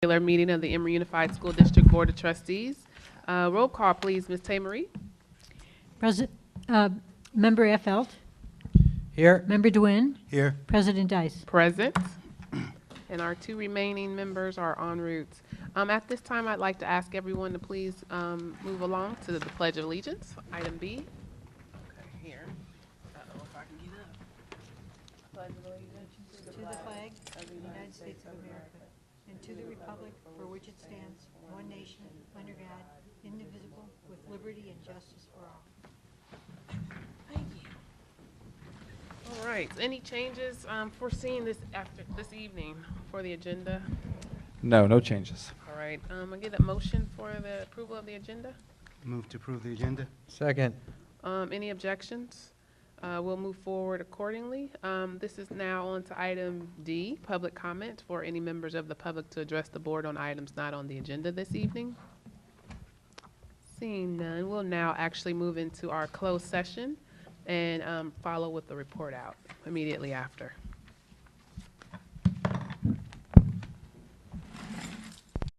Regular meeting of the Emery Unified School District Board of Trustees. Roll call, please, Ms. Emery. President, Member Effelt, Here. Member DeWin, Here. President Dice. Present. And our two remaining members are en route. At this time, I'd like to ask everyone to please move along to the Pledge of Allegiance, item B. Okay, here. Uh-oh, if I can get up. Pledge of Allegiance To the flag of the United States of America and to the republic for which it stands, one nation, under God, indivisible, with liberty and justice for all. Thank you. All right, any changes foreseen this evening for the agenda? No changes. All right, I'll get a motion for the approval of the agenda. Move to approve the agenda. Second. Any objections? We'll move forward accordingly. This is now on to item D, public comment for any members of the public to address the board on items not on the agenda this evening. Seeing none, we'll now actually move into our closed session and follow with the report out immediately after.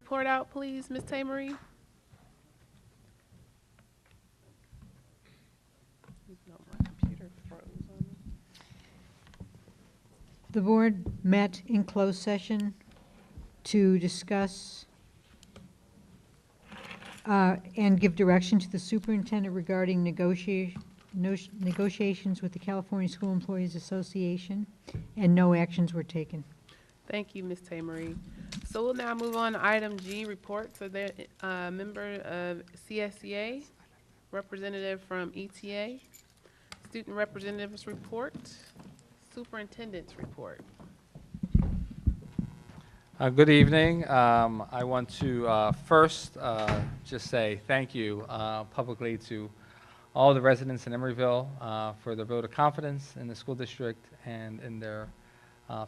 Report out, please, Ms. Emery. No, my computer froze on me. The board met in closed session to discuss and give direction to the superintendent regarding negotiations with the California School Employees Association, and no actions were taken. Thank you, Ms. Emery. So we'll now move on to item G, reports of the member of CSEA, representative from ETA, student representatives report, superintendent's report. Good evening. I want to first just say thank you publicly to all the residents in Emeryville for their vote of confidence in the school district and in their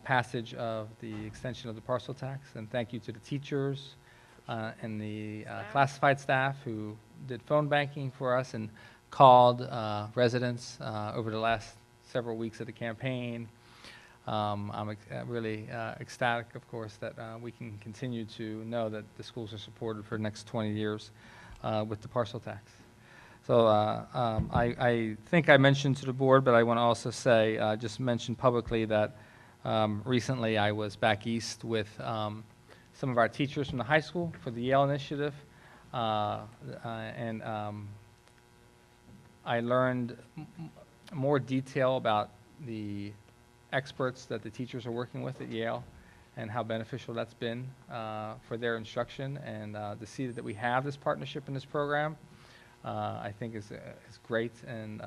passage of the extension of the parcel tax. And thank you to the teachers and the classified staff who did phone banking for us and called residents over the last several weeks of the campaign. I'm really ecstatic, of course, that we can continue to know that the schools are supported for the next 20 years with the parcel tax. So I think I mentioned to the board, but I want to also say, just mention publicly that recently I was back east with some of our teachers from the high school for the Yale Initiative, and I learned more detail about the experts that the teachers are working with at Yale and how beneficial that's been for their instruction, and to see that we have this partnership in this program I think is great, and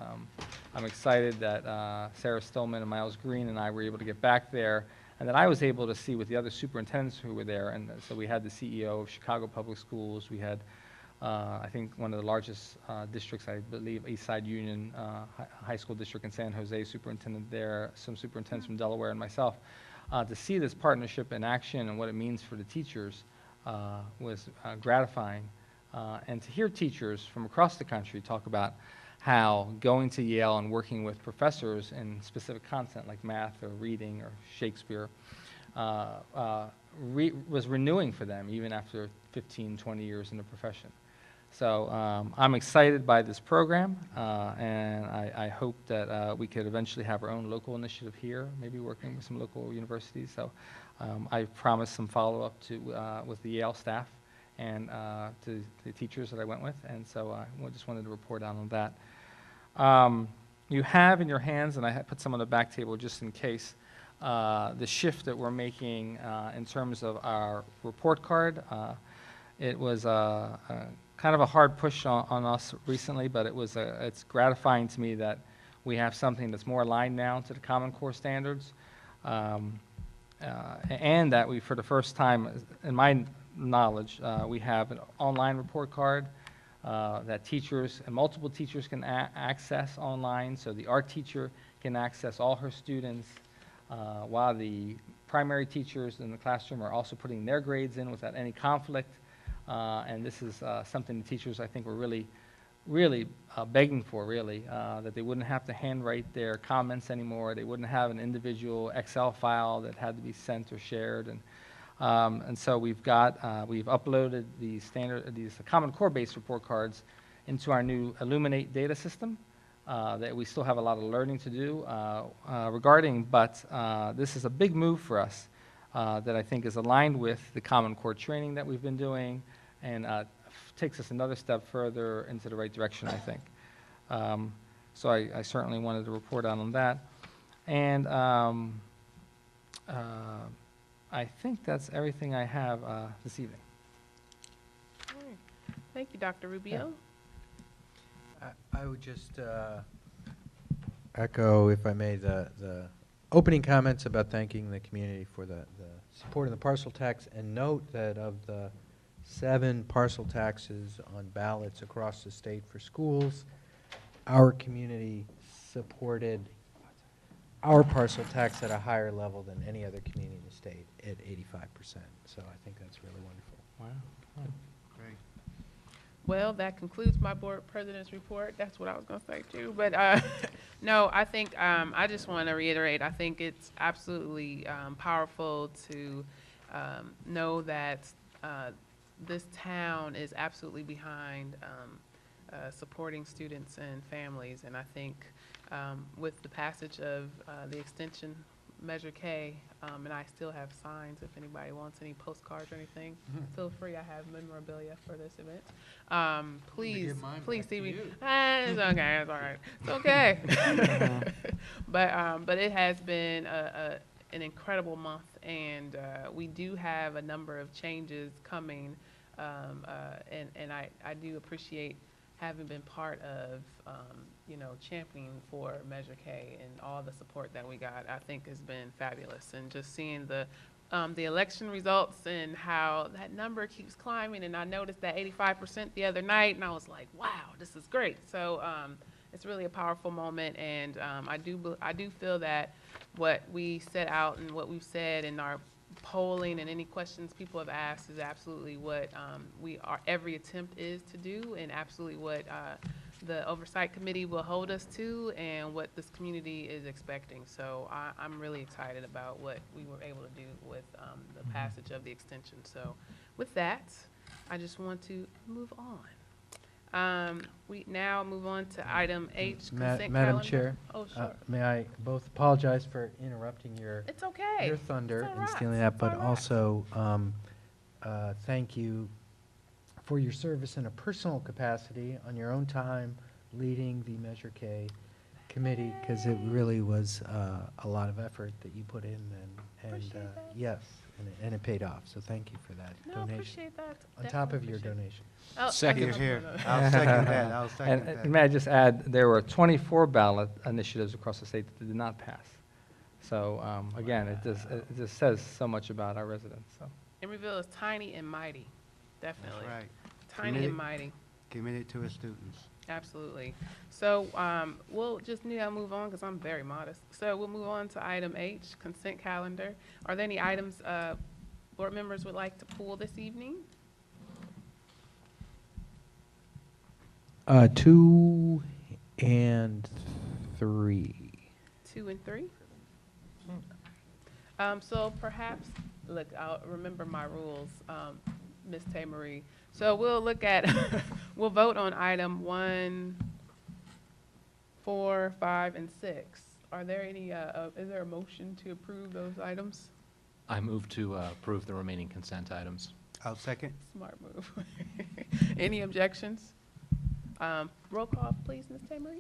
I'm excited that Sarah Stillman and Miles Green and I were able to get back there, and that I was able to see with the other superintendents who were there. And so we had the CEO of Chicago Public Schools, we had I think one of the largest districts, I believe, Eastside Union High School District in San Jose, superintendent there, some superintendents from Delaware, and myself. To see this partnership in action and what it means for the teachers was gratifying. And to hear teachers from across the country talk about how going to Yale and working with professors in specific content like math or reading or Shakespeare was renewing for them even after 15, 20 years in the profession. So I'm excited by this program, and I hope that we could eventually have our own local initiative here, maybe working with some local universities. So I promised some follow-up with the Yale staff and to the teachers that I went with, and so I just wanted to report out on that. You have in your hands, and I put some on the back table just in case, the shift that we're making in terms of our report card. It was kind of a hard push on us recently, but it's gratifying to me that we have something that's more aligned now to the Common Core standards, and that we, for the first time, in my knowledge, we have an online report card that teachers and multiple teachers can access online. So the art teacher can access all her students, while the primary teachers in the classroom are also putting their grades in without any conflict. And this is something the teachers, I think, were really begging for, that they wouldn't have to handwrite their comments anymore. They wouldn't have an individual Excel file that had to be sent or shared. And And so we've uploaded these Common Core-based report cards into our new Illuminate data system that we still have a lot of learning to do regarding, but this is a big move for us that I think is aligned with the Common Core training that we've been doing and takes us another step further into the right direction, I think. So I certainly wanted to report out on that. And I think that's everything I have this evening. All right. Thank you, Dr. Rubio. I would just echo, if I may, the opening comments about thanking the community for the support of the parcel tax, and note that of the 7 parcel taxes on ballots across the state for schools, our community supported our parcel tax at a higher level than any other community in the state at 85%. So I think that's really wonderful. Wow. Great. Well, that concludes my board president's report. That's what I was going to say too. But no, I think I just want to reiterate, I think it's absolutely powerful to know that this town is absolutely behind supporting students and families. And I think with the passage of the extension Measure K, and I still have signs if anybody wants any postcards or anything. Feel free, I have memorabilia for this event. Please see me. It's okay, it's all right. It's okay. But it has been an incredible month, and we do have a number of changes coming, and I do appreciate having been part of, championing for Measure K and all the support that we got, I think has been fabulous. And just seeing the election results and how that number keeps climbing. And I noticed that 85% the other night, and I was like, wow, this is great. So it's really a powerful moment. And I do feel that what we set out and what we've said in our polling and any questions people have asked is absolutely what every attempt is to do, and absolutely what the Oversight Committee will hold us to, and what this community is expecting. So I'm really excited about what we were able to do with the passage of the extension. So with that, I just want to move on. We now move on to item H, consent Madam calendar. Chair, Oh, sure. may I both apologize for interrupting your It's okay. thunder It's all and right. stealing that, It's all but right. also thank you for your service in a personal capacity on your own time leading the Measure K committee, because it really was a lot of effort that you put in, and Appreciate that. yes, and it paid off. So thank you for that No, donation. appreciate that. On top of Definitely your appreciate it. donation. Oh, Here, okay. here. I'll second that. I'll second And that. may I just add, there were 24 ballot initiatives across the state that did not pass. So again, it just says so much about our residents. So. Emeryville is tiny and mighty, definitely. That's right. Tiny Committed. and mighty, Committed to its students. absolutely. So we'll just need to move on because I'm very modest. So we'll move on to item H, consent calendar. Are there any items board members would like to pull this evening? 2 and 3. 2 and 3? So perhaps, look, I'll remember my rules, Ms. Emery. So we'll look at, we'll vote on item 1, 4, 5, and 6. Are there any, is there a motion to approve those items? I move to approve the remaining consent items. I'll second. Smart move. Any objections? Roll call, please, Ms. Emery.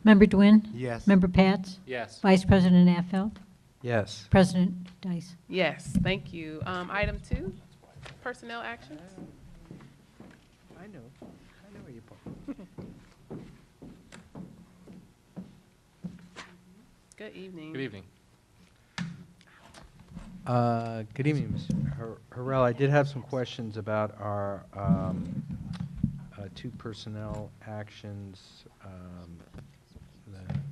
Member Dwin? Yes. Member Pats? Yes. Vice President Affeld? Yes. President Dice? Yes, thank you. Item 2, personnel actions. I know where you put. Good evening. Good evening. Good evening, Mr. Harrell. I did have some questions about our 2 personnel actions.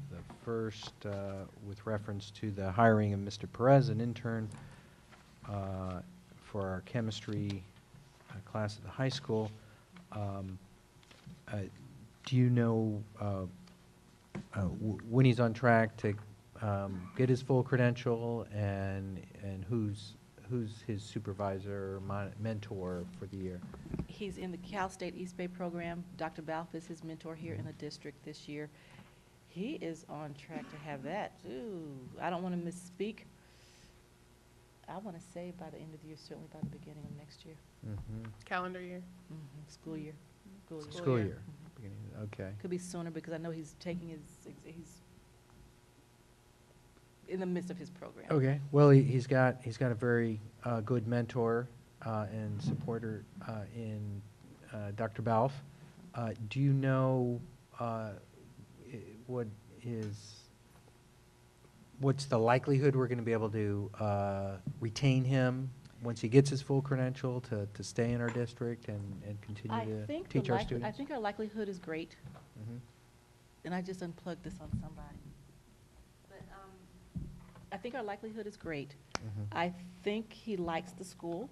The first, with reference to the hiring of Mr. Perez, an intern for our chemistry class at the high school. Do you know when he's on track to get his full credential, and who's who's his supervisor or mentor for the year? He's in the Cal State East Bay program. Dr. Balf is his mentor here in the district this year. He is on track to have that. Ooh, I don't want to misspeak. I want to say by the end of the year, certainly by the beginning of next year. Calendar year? School year. School year. year. Beginning, okay. Could be sooner because I know he's taking he's in the midst of his program. Okay, well, he's got a very good mentor and supporter in Dr. Balf. Do you know what's the likelihood we're going to be able to retain him once he gets his full credential to stay in our district and continue to teach our students? I think our likelihood is great. Mhm. And I just unplugged this on somebody. But I think our likelihood is great. Mhm. I think he likes the school.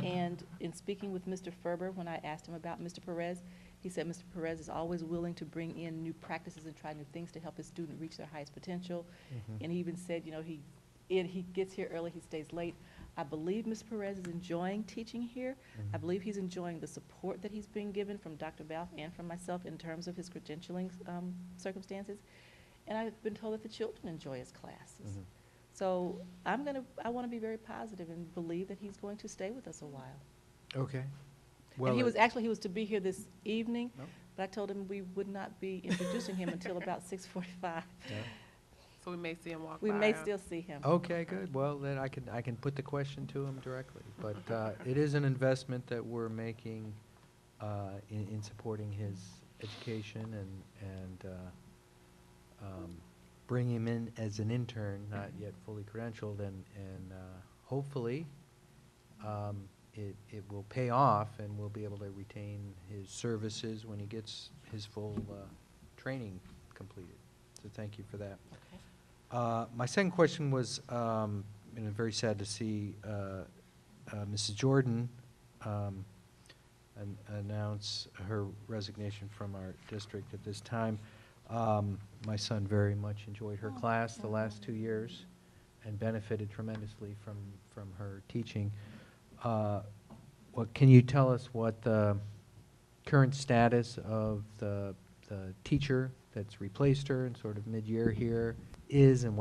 And in speaking with Mr. Ferber, when I asked him about Mr. Perez, he said Mr. Perez is always willing to bring in new practices and try new things to help his student reach their highest potential. Mhm. And he even said, you know, he gets here early, he stays late. I believe Ms. Perez is enjoying teaching here. I Mhm. believe he's enjoying the support that he's being given from Dr. Balf and from myself in terms of his credentialing circumstances. And I've been told that the children enjoy his classes. Mhm. So I want to be very positive and believe that he's going to stay with us a while. Okay. And he was to be here this evening, No. but I told him we would not be introducing him until about 6:45. Yeah. So we may see him walk by. We may still see him. Okay, good. Well, then I can put the question to him directly. But it is an investment that we're making in supporting his education and bring him in as an intern, not yet fully credentialed, and hopefully it will pay off and we'll be able to retain his services when he gets his full training completed. So thank you for that. My second question was, very sad to see Mrs. Jordan announce her resignation from our district at this time. My son very much enjoyed her class the last 2 years and benefited tremendously from her teaching. Can you tell us what the current status of the teacher that's replaced her and sort of mid-year here is, and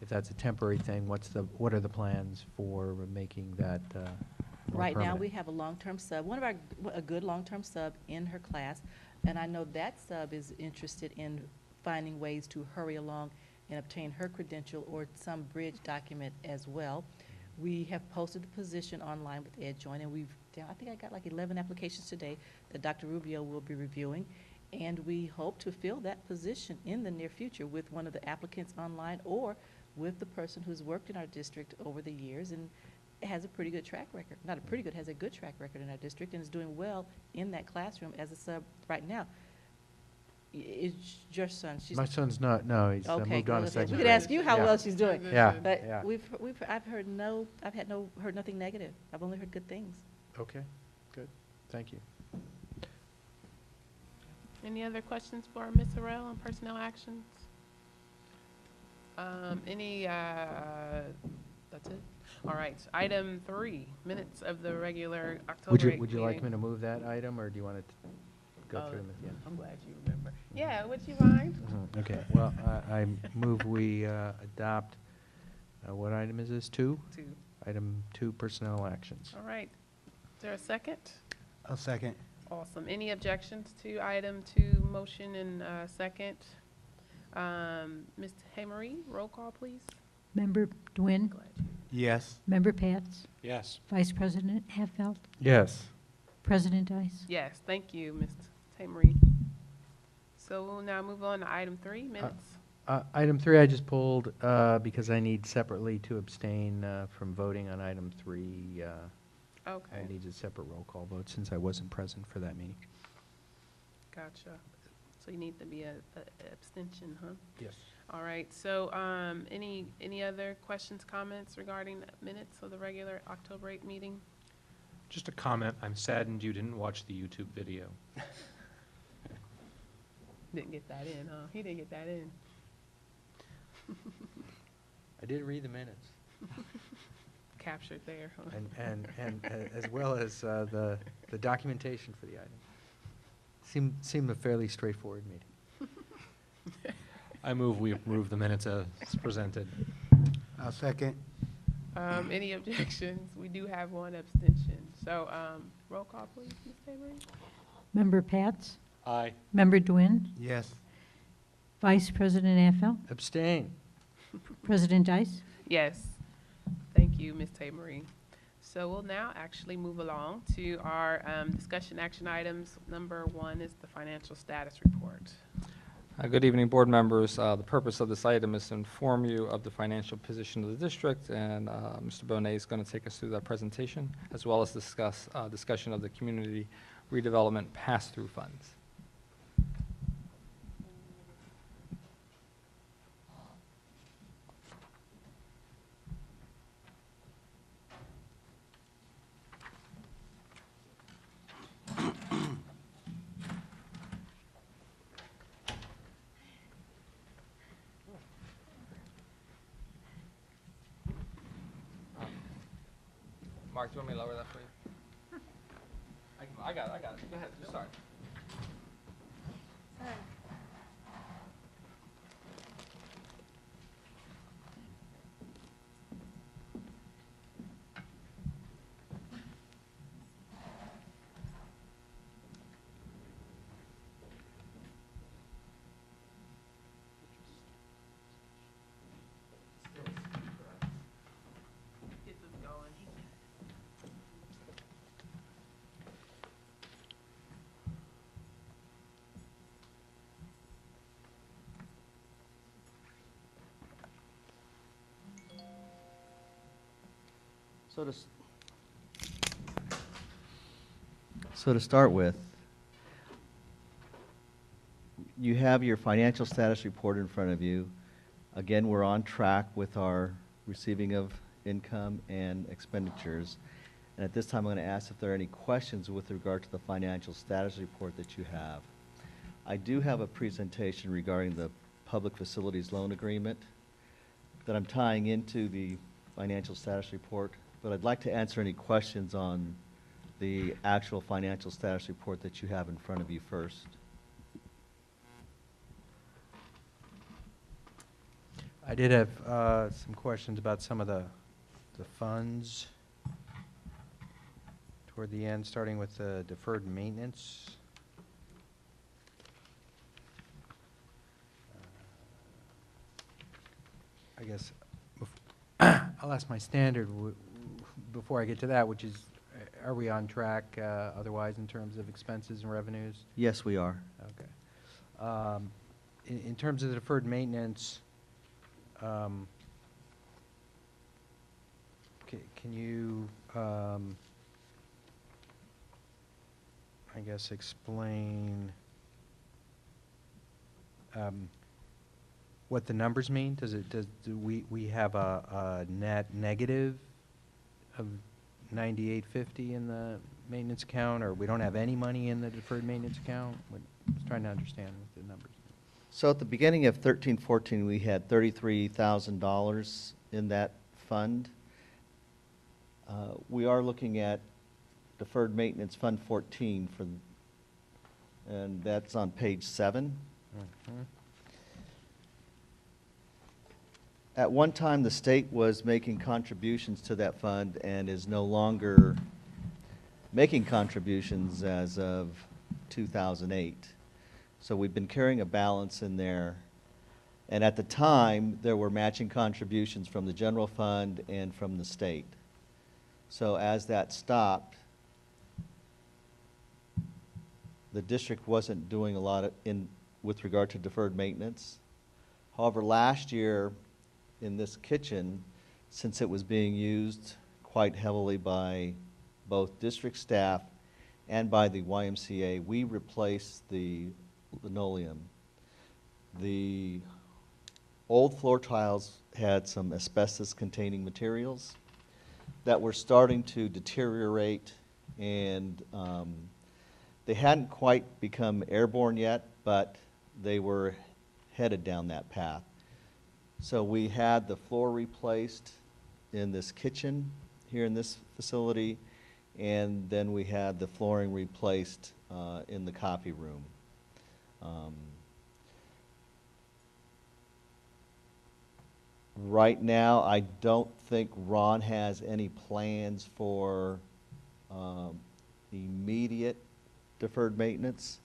if that's a temporary thing, what are the plans for making that more Right now, permanent? we have a long-term sub, a good long-term sub in her class, and I know that sub is interested in finding ways to hurry along and obtain her credential or some bridge document as well. We have posted the position online with EdJoin, and I think I got like 11 applications today that Dr. Rubio will be reviewing, and we hope to fill that position in the near future with one of the applicants online or with the person who's worked in our district over the years and has a pretty good track record. Not a pretty good, has a good track record in our district and is doing well in that classroom as a sub right now. Is your son? My son's not, no, he's Okay, moved on to good. second We grade. could ask you how Yeah. well she's doing. Yeah. But Yeah. I've heard nothing negative. I've only heard good things. Okay, good. Thank you. Any other questions for Ms. Harrell on personnel actions? That's it? All right, item 3, minutes of the regular October 8th meeting. Would you like me to move that item, or do you want to go through them at the end? I'm glad you remember. Yeah, would you mind? Okay, well, I move we adopt, what item is this, 2? 2. Item 2, personnel actions. All right. Is there a second? I'll second. Awesome. Any objections to item 2, motion and second? Ms. Emery, roll call, please. Member Dwin, Glad you. Yes. Member Pats, Yes. Vice President Hatfield, Yes. President Dice. Yes, thank you, Ms. Emery. So we'll now move on to item 3, minutes. Item 3 I just pulled because I need separately to abstain from voting on item 3. Okay, I need a separate roll call vote since I wasn't present for that meeting. gotcha. So you need to be a abstention, huh? Yes. All right, so any other questions, comments regarding the minutes of the regular October 8th meeting? Just a comment, I'm saddened you didn't watch the YouTube video. Didn't get that in, huh? He didn't get that in. I did read the minutes. captured there, huh? As well as the documentation for the item. Seemed a fairly straightforward meeting. I move we approve the minutes as presented. I'll second. Any objections? We do have one abstention. So, roll call, please, Ms. Emery? Member Pats? Aye. Member Dwin? Yes. Vice President Affel? Abstain. President Dice? Yes. Thank you, Ms. Emery. So we'll now actually move along to our discussion action items. Number 1 is the financial status report. Good evening, board members. The purpose of this item is to inform you of the financial position of the district, and Mr. Bonet is going to take us through that presentation, as well as discussion of the community redevelopment pass-through funds. Mark, do you want me to lower that for you? I got it. Go ahead, you start. Gets us going. So to start with, you have your financial status report in front of you. Again, we're on track with our receiving of income and expenditures. And at this time, I'm going to ask if there are any questions with regard to the financial status report that you have. I do have a presentation regarding the public facilities loan agreement that I'm tying into the financial status report, but I'd like to answer any questions on the actual financial status report that you have in front of you first. I did have some questions about some of the funds toward the end, starting with the deferred maintenance. I guess I'll ask my standard before I get to that, which is, are we on track otherwise in terms of expenses and revenues? Yes, we are. Okay. In terms of the deferred maintenance, can you, I guess, explain what the numbers mean? Do we have a net negative of 9850 in the maintenance account, or we don't have any money in the deferred maintenance account? I was trying to understand what the numbers mean. So at the beginning of 13-14, we had $33,000 in that fund. We are looking at deferred maintenance fund 14 and that's on page 7. Mhm. At one time, the state was making contributions to that fund and is no longer making contributions as of 2008. So we've been carrying a balance in there. And at the time, there were matching contributions from the general fund and from the state. So as that stopped, the district wasn't doing a lot with regard to deferred maintenance. However, last year in this kitchen, since it was being used quite heavily by both district staff and by the YMCA, we replaced the linoleum. The old floor tiles had some asbestos-containing materials that were starting to deteriorate, and they hadn't quite become airborne yet, but they were headed down that path. So we had the floor replaced in this kitchen, here in this facility, and then we had the flooring replaced in the copy room. Right now, I don't think Ron has any plans for immediate deferred maintenance.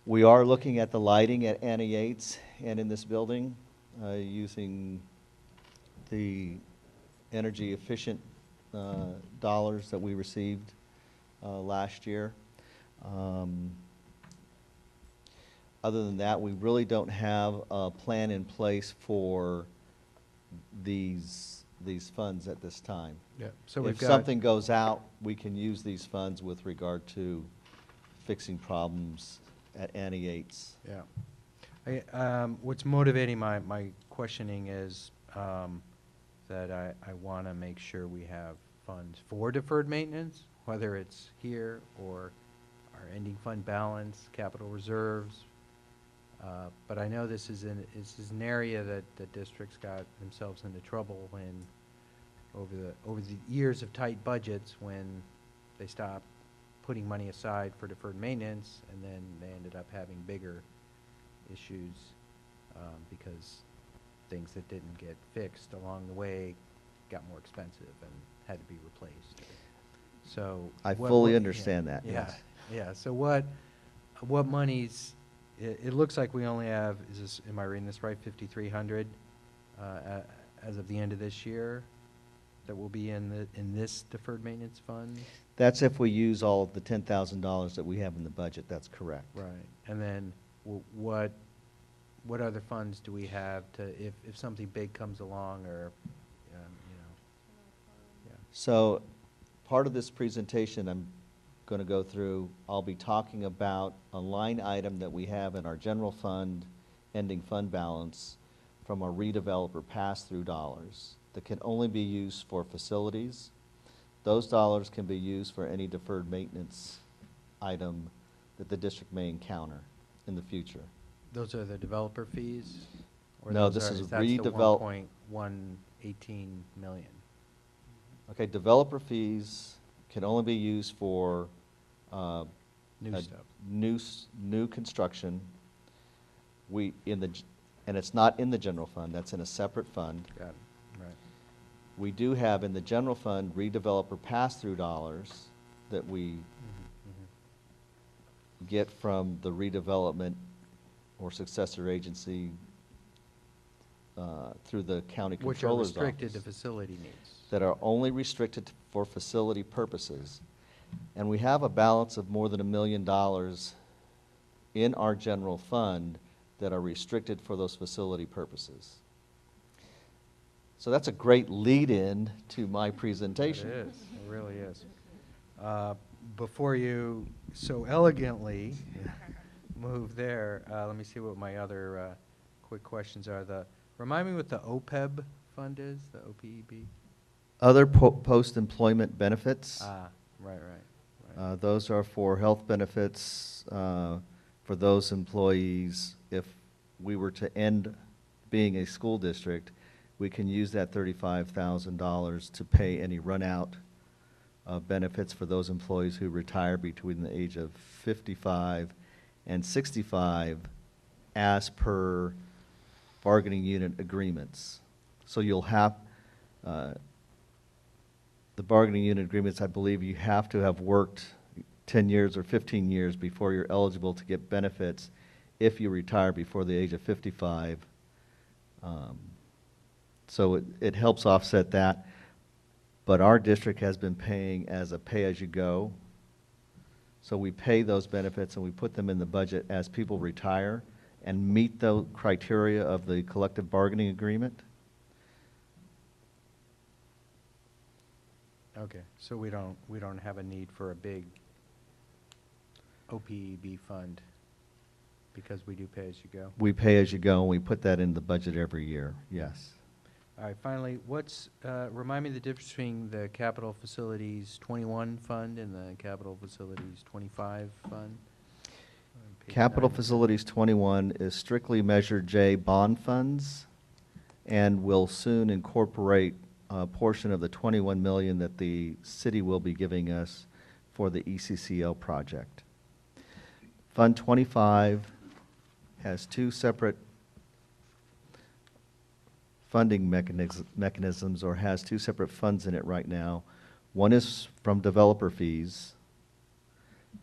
We are looking at the lighting at Annie Yates and in this building, using the energy efficient dollars that we received last year. Other than that, we really don't have a plan in place for these funds at this time. Yeah, so we've If got. something goes out, we can use these funds with regard to fixing problems at Annie Yates. Yeah. What's motivating my questioning is that I want to make sure we have funds for deferred maintenance, whether it's here or our ending fund balance, capital reserves. But I know this is an area that the districts got themselves into trouble when, over the years of tight budgets, when they stopped putting money aside for deferred maintenance, and then they ended up having bigger issues because things that didn't get fixed along the way got more expensive and had to be replaced. So I what- fully what- understand that, Yeah, yes. yeah. So what monies? It looks like we only have. Am I reading this right? 5,300 as of the end of this year, that will be in this deferred maintenance fund. That's if we use all of the $10,000 that we have in the budget, that's correct. Right. And then what other funds do we have to, if something big comes along, or, yeah. So, part of this presentation I'm going to go through, I'll be talking about a line item that we have in our general fund, ending fund balance, from our redeveloper pass-through dollars that can only be used for facilities. Those dollars can be used for any deferred maintenance item that the district may encounter in the future. Those are the developer fees? Or No, those this are- is that's the redevelop- 1.118 million. Okay, developer fees can only be used for New a stuff. new construction. And it's not in the general fund, that's in a separate fund. Got it, right. We do have in the general fund redeveloper pass-through dollars that we get from the redevelopment or successor agency through the county Which are controller's restricted to office, facility needs. that are only restricted for facility purposes. And we have a balance of more than $1 million in our general fund that are restricted for those facility purposes. So that's a great lead-in to my presentation. It is, it really is. Before you so elegantly move there, let me see what my other quick questions are. Remind me what the OPEB fund is, the OPEB? Other post-employment benefits. Right. Those are for health benefits for those employees. If we were to end being a school district, we can use that $35,000 to pay any run-out benefits for those employees who retire between the age of 55 and 65 as per bargaining unit agreements. So you'll have the bargaining unit agreements, I believe you have to have worked 10 years or 15 years before you're eligible to get benefits if you retire before the age of 55. So it helps offset that. But our district has been paying as a pay-as-you-go. So we pay those benefits and we put them in the budget as people retire and meet the criteria of the collective bargaining agreement. Okay, so we don't have a need for a big OPEB fund because we do pay as you go? We pay as you go, and we put that in the budget every year, yes. All right, finally, remind me the difference between the Capital Facilities 21 fund and the Capital Facilities 25 fund? On page Capital 9. Facilities 21 is strictly Measure J bond funds. and will soon incorporate a portion of the 21 million that the city will be giving us for the ECCL project. Fund 25 has two separate funding mechanisms, or has two separate funds in it right now. One is from developer fees,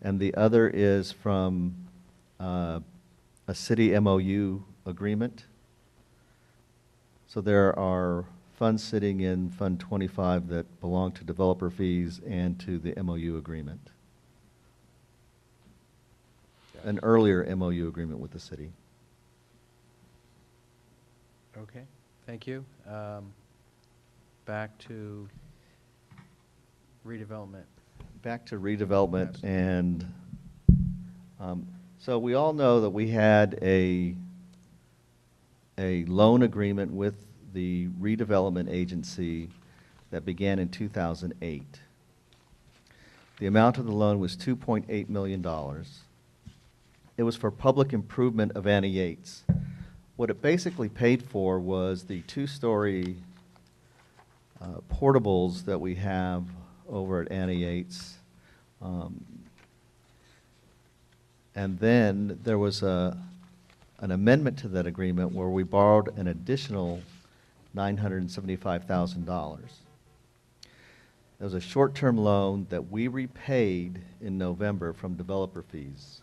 and the other is from a city MOU agreement. So there are funds sitting in Fund 25 that belong to developer fees and to the MOU agreement. An earlier MOU agreement with the city. Okay, thank you. Back to redevelopment. Back to redevelopment, and so we all know that we had a loan agreement with the redevelopment agency that began in 2008. The amount of the loan was $2.8 million. It was for public improvement of Annie Yates. What it basically paid for was the two-story portables that we have over at Annie Yates. And then there was an amendment to that agreement where we borrowed an additional $975,000. It was a short-term loan that we repaid in November from developer fees.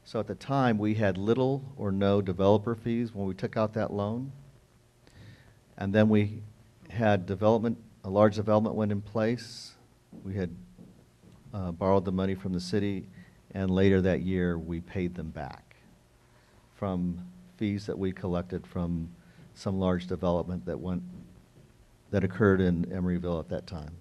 So at the time, we had little or no developer fees when we took out that loan. And then we had development, a large development went in place. We had borrowed the money from the city, and later that year, we paid them back from fees that we collected from some large development that occurred in Emeryville at that time.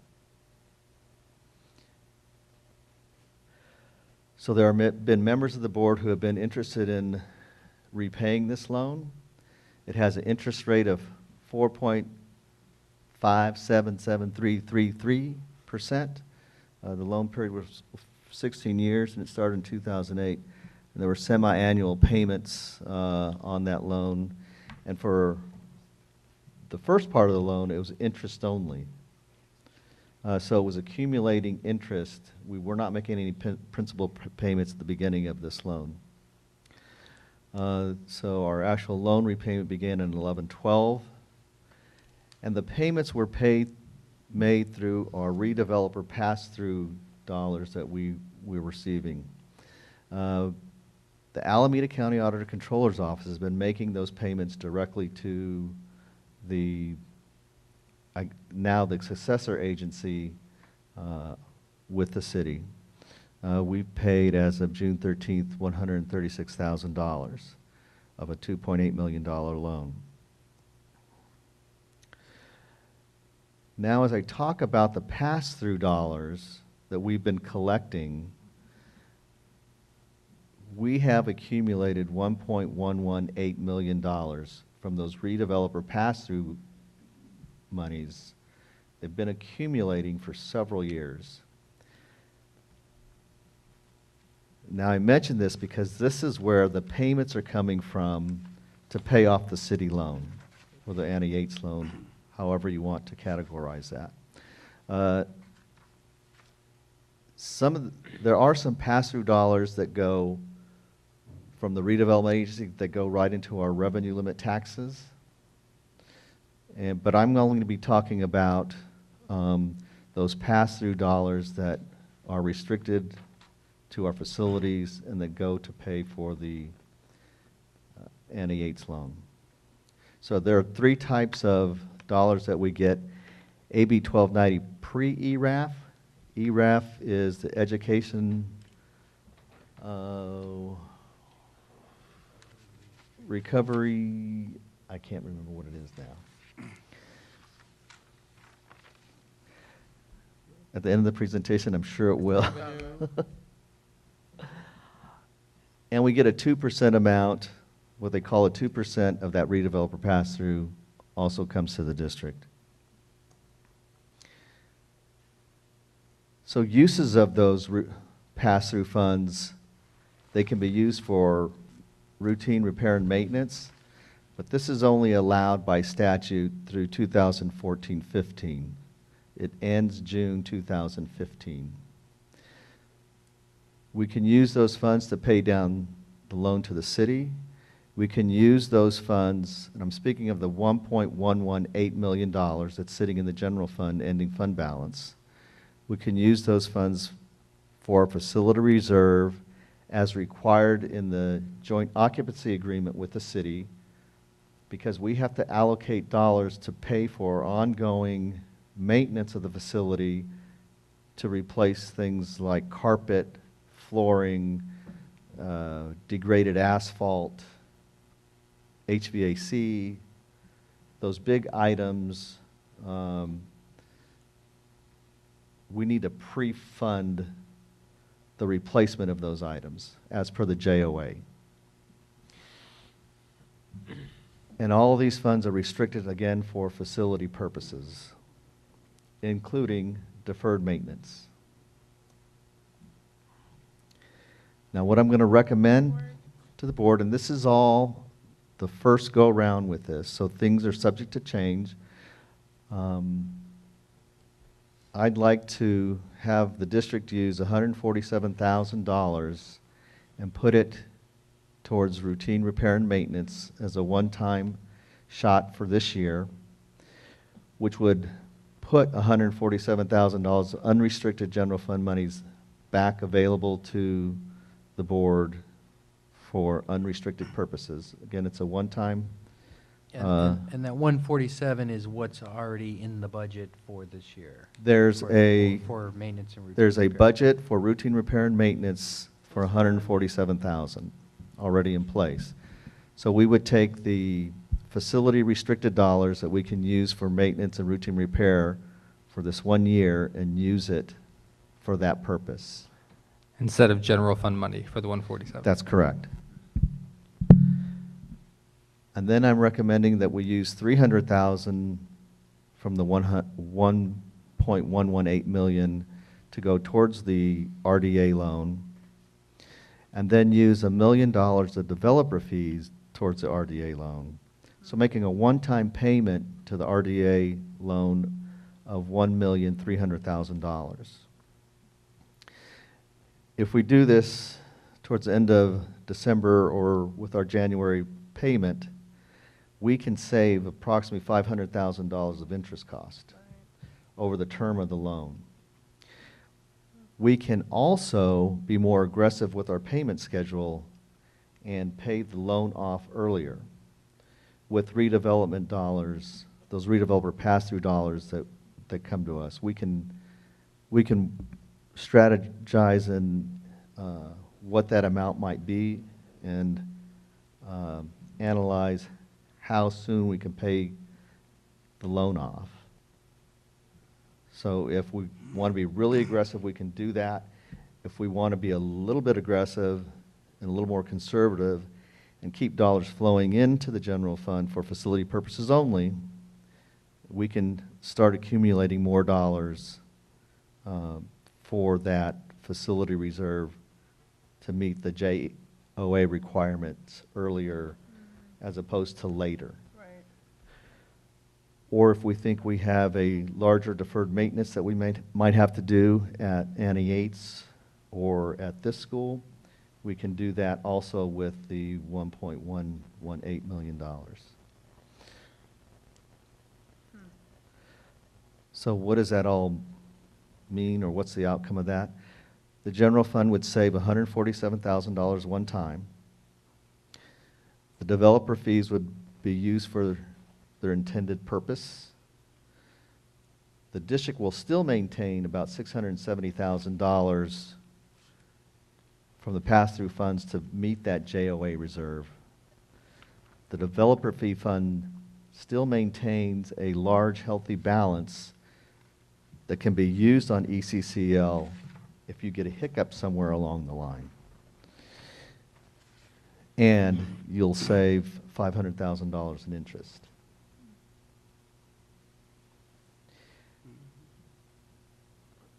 So there have been members of the board who have been interested in repaying this loan. It has an interest rate of 4.577333%. The loan period was 16 years, and it started in 2008. And there were semi-annual payments on that loan. And for the first part of the loan, it was interest only. So it was accumulating interest. We were not making any principal payments at the beginning of this loan. So our actual loan repayment began in 11/12, and the payments were made through our redeveloper pass-through dollars that we were receiving. The Alameda County Auditor Controller's Office has been making those payments directly to now the successor agency with the city. We've paid, as of June 13th, $136,000 of a $2.8 million loan. Now, as I talk about the pass-through dollars that we've been collecting, we have accumulated $1.118 million from those redeveloper pass-through monies. They've been accumulating for several years. Now, I mention this because this is where the payments are coming from to pay off the city loan, or the Annie Yates loan, however you want to categorize that. There are some pass-through dollars that go from the redevelopment agency that go right into our revenue limit taxes. But I'm going to be talking about those pass-through dollars that are restricted to our facilities and that go to pay for the Annie Yates loan. So there are three types of dollars that we get. AB 1290 pre-ERAF. ERAF is the education recovery. I can't remember what it is now. At the end of the presentation, I'm sure it will. And we get a 2% amount, what they call a 2% of that redeveloper pass-through also comes to the district. So uses of those pass-through funds, they can be used for routine repair and maintenance. But this is only allowed by statute through 2014-15. It ends June 2015. We can use those funds to pay down the loan to the city. We can use those funds, and I'm speaking of the $1.118 million that's sitting in the general fund, ending fund balance. We can use those funds for a facility reserve as required in the joint occupancy agreement with the city, because we have to allocate dollars to pay for ongoing maintenance of the facility, to replace things like carpet, flooring, degraded asphalt, HVAC, those big items. We need to pre-fund the replacement of those items as per the JOA. And all of these funds are restricted again for facility purposes, including deferred maintenance. Now, what I'm going to recommend to the board, and this is all the first go-round with this, so things are subject to change. I'd like to have the district use $147,000 and put it towards routine repair and maintenance as a one-time shot for this year, which would put $147,000 unrestricted general fund monies back available to the board for unrestricted purposes. Again, it's a one-time. And that 147 is what's already in the budget for this year? There's For maintenance and routine There's a repair. budget for routine repair and maintenance for 147,000 already in place. So we would take the facility restricted dollars that we can use for maintenance and routine repair for this 1 year and use it for that purpose. Instead of general fund money for the 147. That's correct. And then I'm recommending that we use 300,000 from the 1.118 million to go towards the RDA loan, and then use $1 million of developer fees towards the RDA loan. So making a one-time payment to the RDA loan of $1,300,000. If we do this towards the end of December or with our January payment, we can save approximately $500,000 of interest cost over the term of the loan. We can also be more aggressive with our payment schedule and pay the loan off earlier with redevelopment dollars, those redeveloper pass-through dollars that come to us. We can strategize in what that amount might be and analyze how soon we can pay the loan off. So if we want to be really aggressive, we can do that. If we want to be a little bit aggressive and a little more conservative and keep dollars flowing into the general fund for facility purposes only, we can start accumulating more dollars for that facility reserve to meet the JOA requirements earlier as opposed to later. Right. Or if we think we have a larger deferred maintenance that we might have to do at Annie Yates or at this school, we can do that also with the $1.118 million. So what does that all mean, or what's the outcome of that? The general fund would save $147,000 one time. The developer fees would be used for their intended purpose. The district will still maintain about $670,000 from the pass-through funds to meet that JOA reserve. The developer fee fund still maintains a large, healthy balance that can be used on ECCL if you get a hiccup somewhere along the line. And you'll save $500,000 in interest.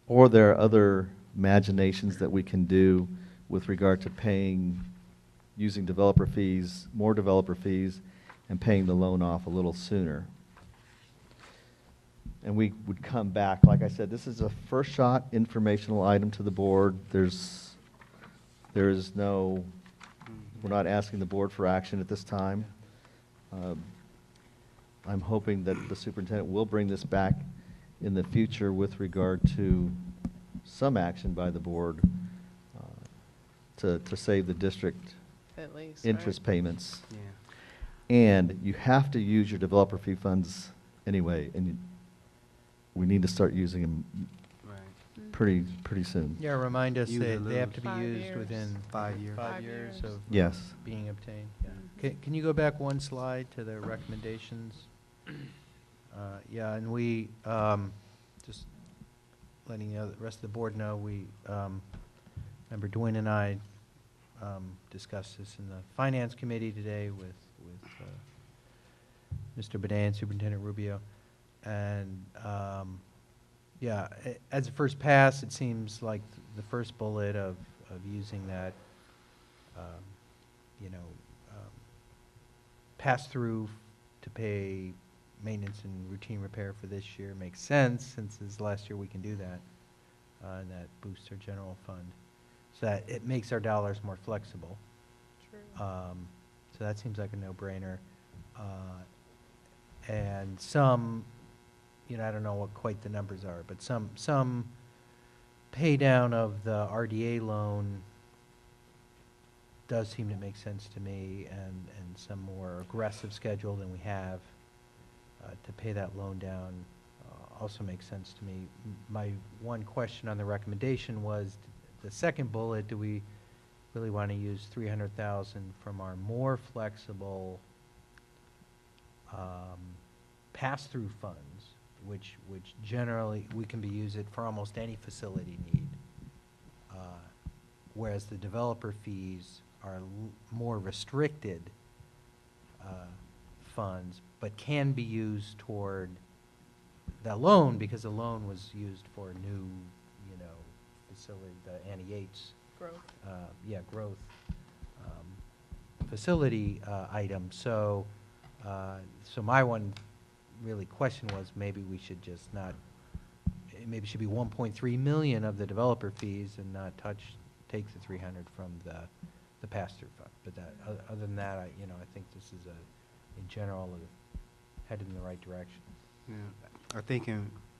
Or there are other imaginations that we can do with regard to paying, using developer fees, more developer fees, and paying the loan off a little sooner. And we would come back, like I said, this is a first shot informational item to the board. There is no, we're not asking the board for action at this time. I'm hoping that the superintendent will bring this back in the future with regard to some action by the board to save the district At least, right? interest payments. Yeah. And you have to use your developer fee funds anyway, and we need to start using them Right. pretty soon. Yeah, remind us, Use or they have lose. to be 5 used years. within 5 years. 5 5 years years. of Yes. being obtained. Yeah. Mhm. Can you go back one slide to the recommendations? Yeah, and we, just letting the rest of the board know, Member Dwin and I discussed this in the Finance Committee today with Mr. Bedan, Superintendent Rubio. And, yeah, as a first pass, it seems like the first bullet of using that, you know, pass-through to pay maintenance and routine repair for this year makes sense, since this is the last year we can do that, and that boosts our general fund. So that it makes our dollars more flexible. True. So that seems like a no-brainer. And some, you know, I don't know what quite the numbers are, but some pay down of the RDA loan does seem to make sense to me, and some more aggressive schedule than we have to pay that loan down also makes sense to me. My one question on the recommendation was, the second bullet, do we really want to use 300,000 from our more flexible pass-through funds, which generally, we can use it for almost any facility need, whereas the developer fees are more restricted funds, but can be used toward the loan, because the loan was used for a new, you know, facility, the Annie Yates, Growth. growth facility item. So, so my one really question was, maybe we should just not, maybe it should be 1.3 million of the developer fees and not take the 300 from the pass-through fund. But that, other than that, I think this is in general, headed in the right direction. Yeah. I think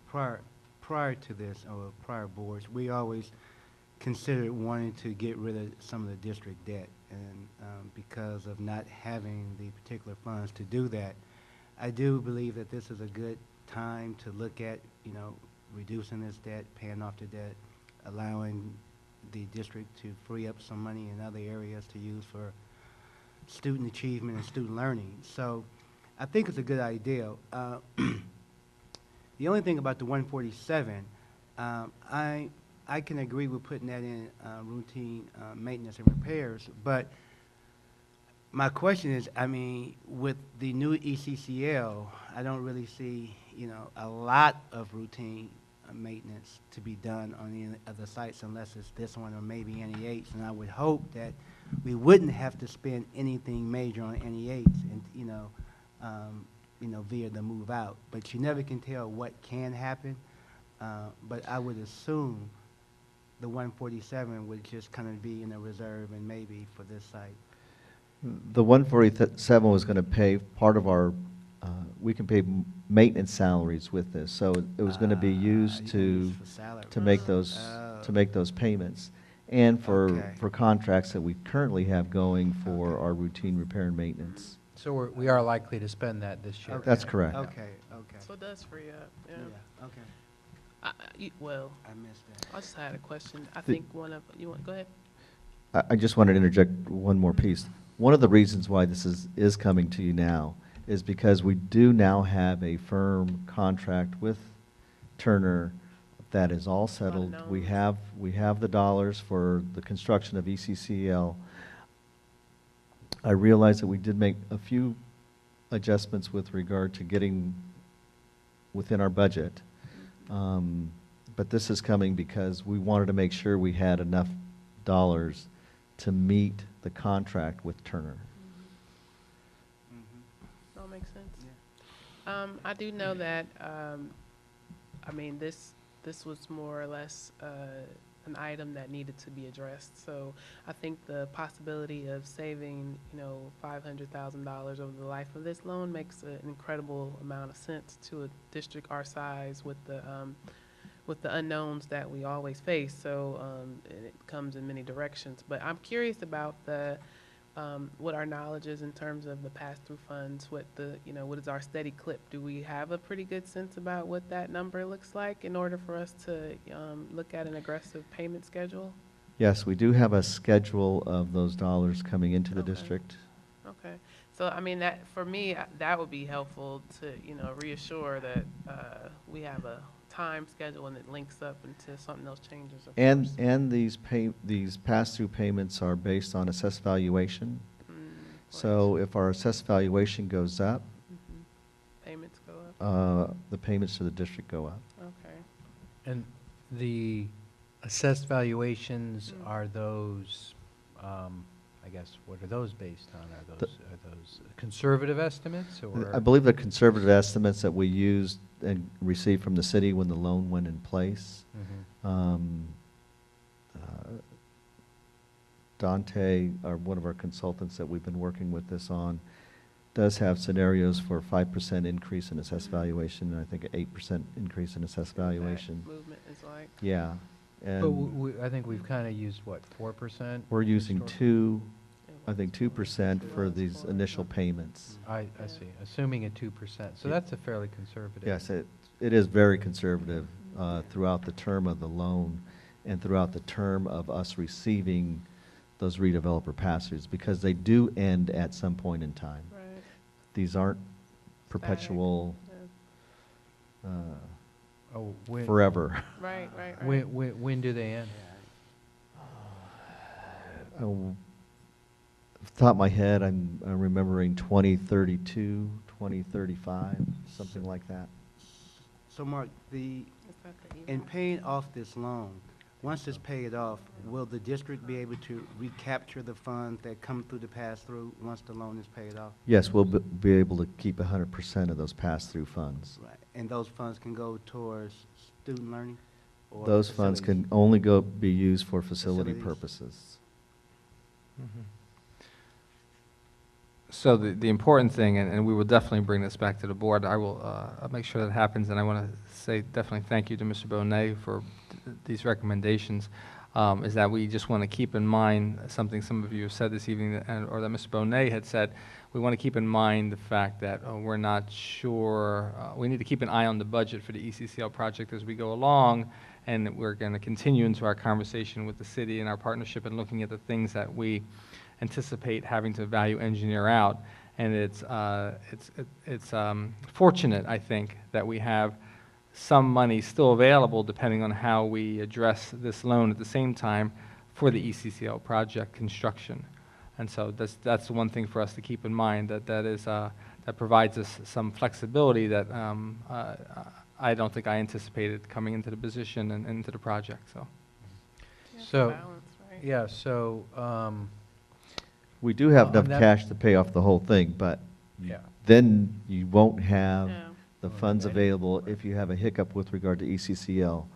prior to this, or prior boards, we always considered wanting to get rid of some of the district debt, and because of not having the particular funds to do that, I do believe that this is a good time to look at, you know, reducing this debt, paying off the debt, allowing the district to free up some money in other areas to use for student achievement and student learning. So I think it's a good idea. The only thing about the 147, I can agree with putting that in routine maintenance and repairs, but my question is, I mean, with the new ECCL, I don't really see, you know, a lot of routine maintenance to be done on any other sites unless it's this one or maybe NE8s, and I would hope that we wouldn't have to spend anything major on NE8s, and via the move out. But you never can tell what can happen. But I would assume the 147 would just kind of be in a reserve and maybe for this site. The 147 was going to pay part of our, we can pay maintenance salaries with this, so it was going to be used to make those payments, and for contracts that we currently have going for our routine repair and maintenance. So we are likely to spend that this year. That's correct. Okay. So it does free up, yeah. Okay. Well, I missed that. I just had a question. I think go ahead. I just wanted to interject one more piece. One of the reasons why this is coming to you now is because we do now have a firm contract with Turner that is all settled. We have the dollars for the construction of ECCL. I realize that we did make a few adjustments with regard to getting within our budget. But this is coming because we wanted to make sure we had enough dollars to meet the contract with Turner. I do know that, I mean, this was more or less, an item that needed to be addressed. So I think the possibility of saving, $500,000 over the life of this loan makes an incredible amount of sense to a district our size with the unknowns that we always face. So, and it comes in many directions. But I'm curious about what our knowledge is in terms of the pass-through funds, what is our steady clip? Do we have a pretty good sense about what that number looks like in order for us to look at an aggressive payment schedule? Yes, we do have a schedule of those dollars coming into the Okay. district. Okay. So, I mean, that, for me, that would be helpful to, reassure that we have a time schedule and it links up until something else changes, of course. And these pass-through payments are based on assessed valuation. So if our assessed valuation goes up, Payments go up? the payments to the district go up. Okay. And the assessed valuations are those, I guess, what are those based on? Are those conservative estimates, or? I believe the conservative estimates that we used and received from the city when the loan went in place. Mhm. Dante, one of our consultants that we've been working with this on, does have scenarios for 5% increase in assessed valuation, and I think an 8% increase in assessed valuation. Movement is like. Yeah, But and I think we've kind of used, what, 4%? we're using historically? I think 2% for these initial payments. I see, assuming a 2%. So Yeah. that's a fairly conservative. Yes, it is very conservative throughout the term of the loan and throughout the term of us receiving those redeveloper pass-throughs, because they do end at some point in time. Right. These aren't perpetual, Yeah. Oh, forever. Right, right, right. When do they end? Off the top of my head, I'm remembering 2032, 2035, something like that. So Mark, Is that the in email? paying off this loan, once it's paid off, will the district be able to recapture the funds that come through the pass-through once the loan is paid off? Yes, we'll be able to keep 100% of those pass-through funds. Right, and those funds can go towards student learning? or Those funds facilities? can only be used for facility Facilities. purposes. So the important thing, and we will definitely bring this back to the board, I'll make sure that happens, and I want to say definitely thank you to Mr. Bonet for these recommendations, is that we just want to keep in mind something some of you have said this evening, or that Mr. Bonet had said. We want to keep in mind the fact that we're not sure, we need to keep an eye on the budget for the ECCL project as we go along, and we're going to continue into our conversation with the city and our partnership and looking at the things that we anticipate having to value engineer out. And it's fortunate, I think, that we have some money still available depending on how we address this loan at the same time for the ECCL project construction. And so that's the one thing for us to keep in mind, that provides us some flexibility that I don't think I anticipated coming into the position and into the project, so. Yeah, So, balance, right? yeah, so, We do have On enough that- cash to pay off the whole thing, but yeah. then you won't have Yeah. the Oh, funds right. available if you have a hiccup with regard to ECCL.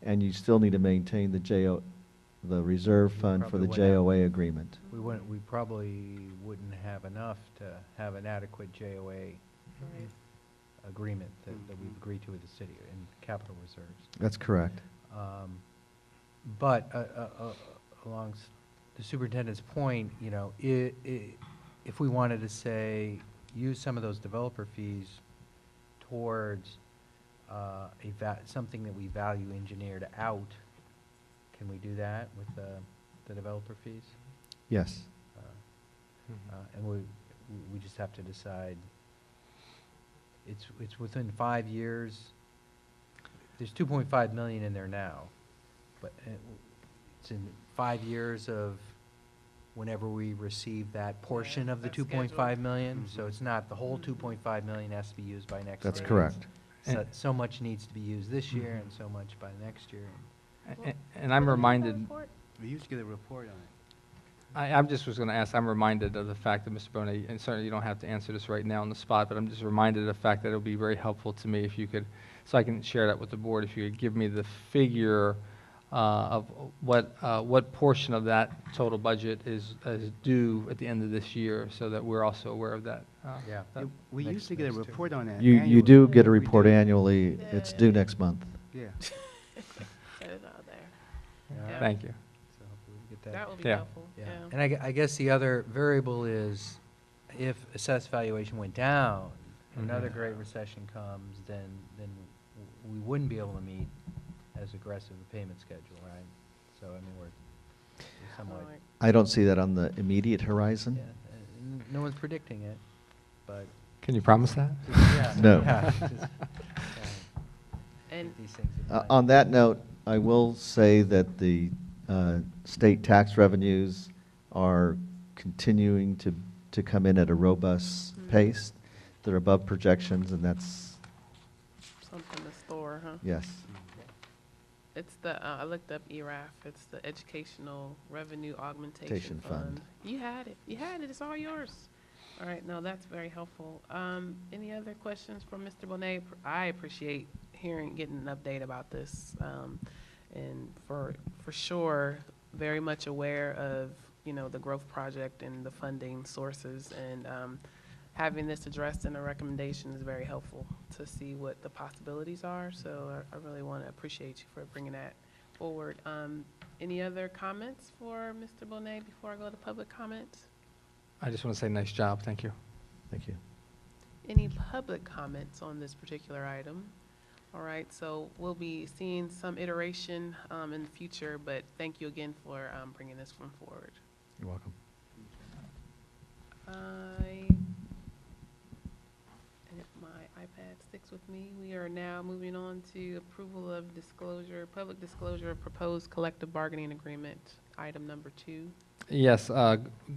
And you still need to maintain the reserve fund for the Probably wouldn't have- JOA agreement. We probably wouldn't have enough to have an adequate JOA Right. agreement that we've agreed to with the city in capital reserves. That's correct. But along the superintendent's point, you know, if we wanted to say, use some of those developer fees towards something that we value engineered out, can we do that with the developer fees? Yes. And we just have to decide, it's within 5 years. There's 2.5 million in there now, but it's in 5 years of whenever we receive that portion of the that's 2.5 million. So it's not the whole 2.5 million has to be used by next That's date. correct. So much needs to be used this year and so much by next year. And I'm reminded, Report? We used to get a report on it. I'm just was going to ask, I'm reminded of the fact that, Mr. Bonet, and certainly you don't have to answer this right now on the spot, but I'm just reminded of the fact that it would be very helpful to me if you could, so I can share that with the board, if you could give me the figure of what portion of that total budget is due at the end of this year, so that we're also aware of that. Yeah. that- We Next- usually get a next Tuesday. report on that You annually. do get a We report do. annually. It's due next month. Yeah. Set it out there. Yeah. Thank you. So hopefully we get That would be Yeah. helpful, Yeah, yeah. and I guess the other variable is if assessed valuation went down, another Mhm. Great Recession comes, then we wouldn't be able to meet as aggressive a payment schedule, right? So, I mean, we're somewhat, Alright. I don't see that on the immediate horizon. yeah, no one's predicting it, but, Can you promise that? yeah. No. yeah, just, And keep these things in mind. On that note, I will say that the state tax revenues are continuing to come in at a robust Mhm. pace. They're above projections, and that's, something to store, huh? yes. It's the, I looked up ERAF, it's the Educational Revenue Augmentation Augmentation Fund. Fund. You had it, it's all yours. All right, no, that's very helpful. Any other questions from Mr. Bonet? I appreciate getting an update about this. And for sure, very much aware of, the growth project and the funding sources. And having this addressed in a recommendation is very helpful to see what the possibilities are. So I really want to appreciate you for bringing that forward. Any other comments for Mr. Bonet before I go to public comments? I just want to say nice job, thank you. Thank you. Any public comments on this particular item? All right, so we'll be seeing some iteration in the future, but thank you again for bringing this one forward. You're welcome. And if my iPad sticks with me, we are now moving on to approval of public disclosure of proposed collective bargaining agreement, item number 2. Yes,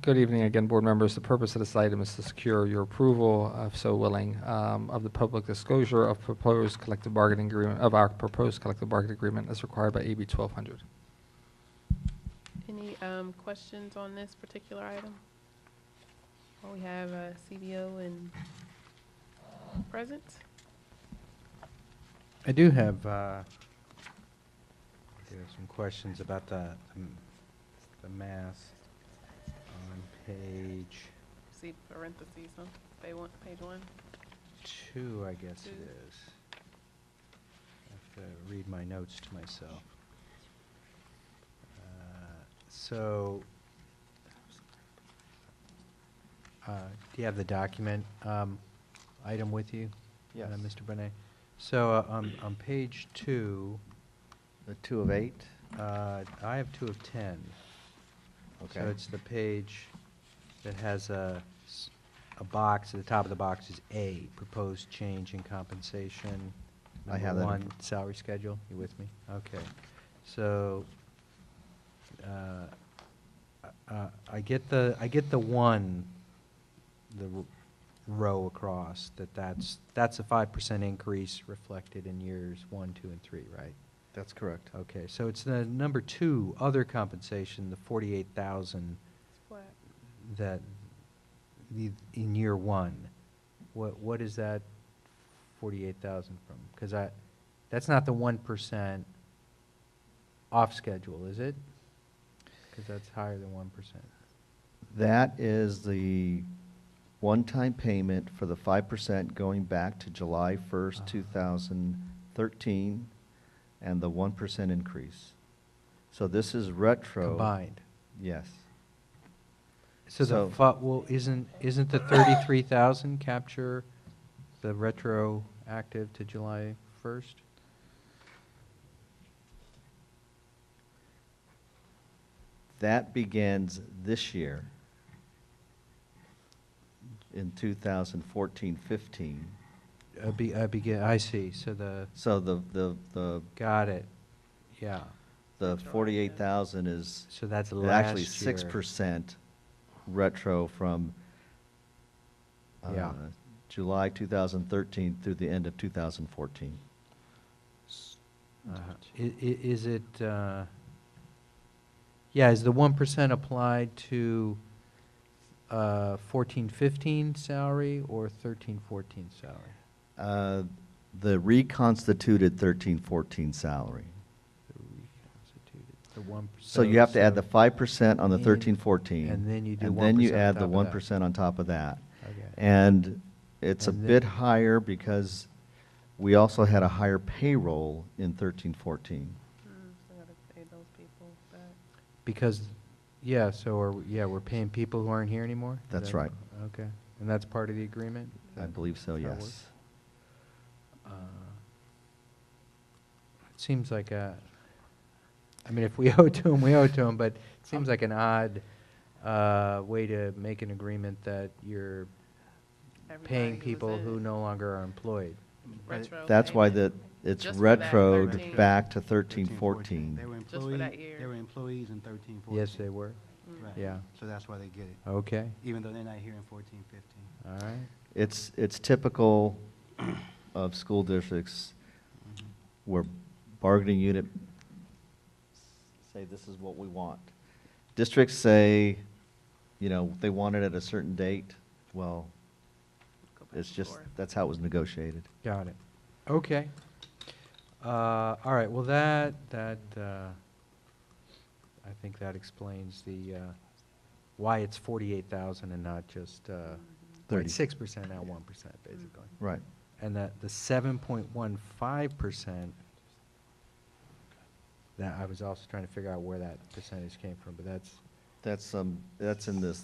good evening again, board members. The purpose of this item is to secure your approval, if so willing, of the public disclosure of proposed collective bargaining agreement, of our proposed collective bargaining agreement as required by AB 1200. Any questions on this particular item? Well, we have CBO and present. I do have some questions about the math on page See parentheses, huh? Page 1. 2, I guess Two. it is. I have to read my notes to myself. So, do you have the document item with you? Yes. Mr. Bonet? So, on page 2, The 2 of 8? I have 2 of 10. Okay. So it's the page that has a box, at the top of the box is A, proposed change in compensation. I have Number that. 1, salary schedule. You with me? Okay. So, I get the 1, the row across, that's a 5% increase reflected in years 1, 2, and 3, right? That's correct. Okay, so it's the number 2, other compensation, the 48,000 Flat. that, in year 1. What is that 48,000 from? Because that's not the 1% off schedule, is it? Because that's higher than 1%. That is the one-time payment for the 5% going back to July 1st, Ah. 2013, and the 1% increase. So this is retro. Combined. Yes. So So- well, isn't the 33,000 capture the retroactive to July 1st? That begins this year in 2014-15. I see, so So the got it, yeah. 48,000 is So that's actually last year. 6% retro from Yeah. July 2013 through the end of 2014. Is it, Yeah, is the 1% applied to 14-15 salary or 13-14 salary? The reconstituted 13-14 salary. The reconstituted, the 1%. So you have to add the 5% on the in- 13-14. and then you do And then you 1% on add the top of that. 1% on top of that. Okay. And it's a And then- bit higher because we also had a higher payroll in 13-14. So I gotta pay those people back. Because, yeah, so we're paying people who aren't here anymore? Is That's that- right. Okay, and that's part of the agreement? Is I that believe so, how it yes. works? It seems like I mean, if we owe it to them, we owe it to them, but it seems like an odd way to make an agreement that you're paying Everybody people was who in. no longer are employed. Retro That's why payment. it's Just for that retroed 13. back to 13-14. 13-14. They were Just for employees, that year. they were employees in 13-14. Yes, they were? Mm. Right. Yeah. So that's why they get it, Okay, even though they're not here in 14-15. all right. It's typical of school districts where bargaining unit say this is what we want. Districts say, they want it at a certain date. Well, Go back it's and just, forth. that's how it was negotiated. Got it. Okay. All right, well, that, I think that explains the, why it's 48,000 and not just, 30. 6% now 1%, basically. Right. And that the 7.15%, that, I was also trying to figure out where that percentage came from, but that's, That's in this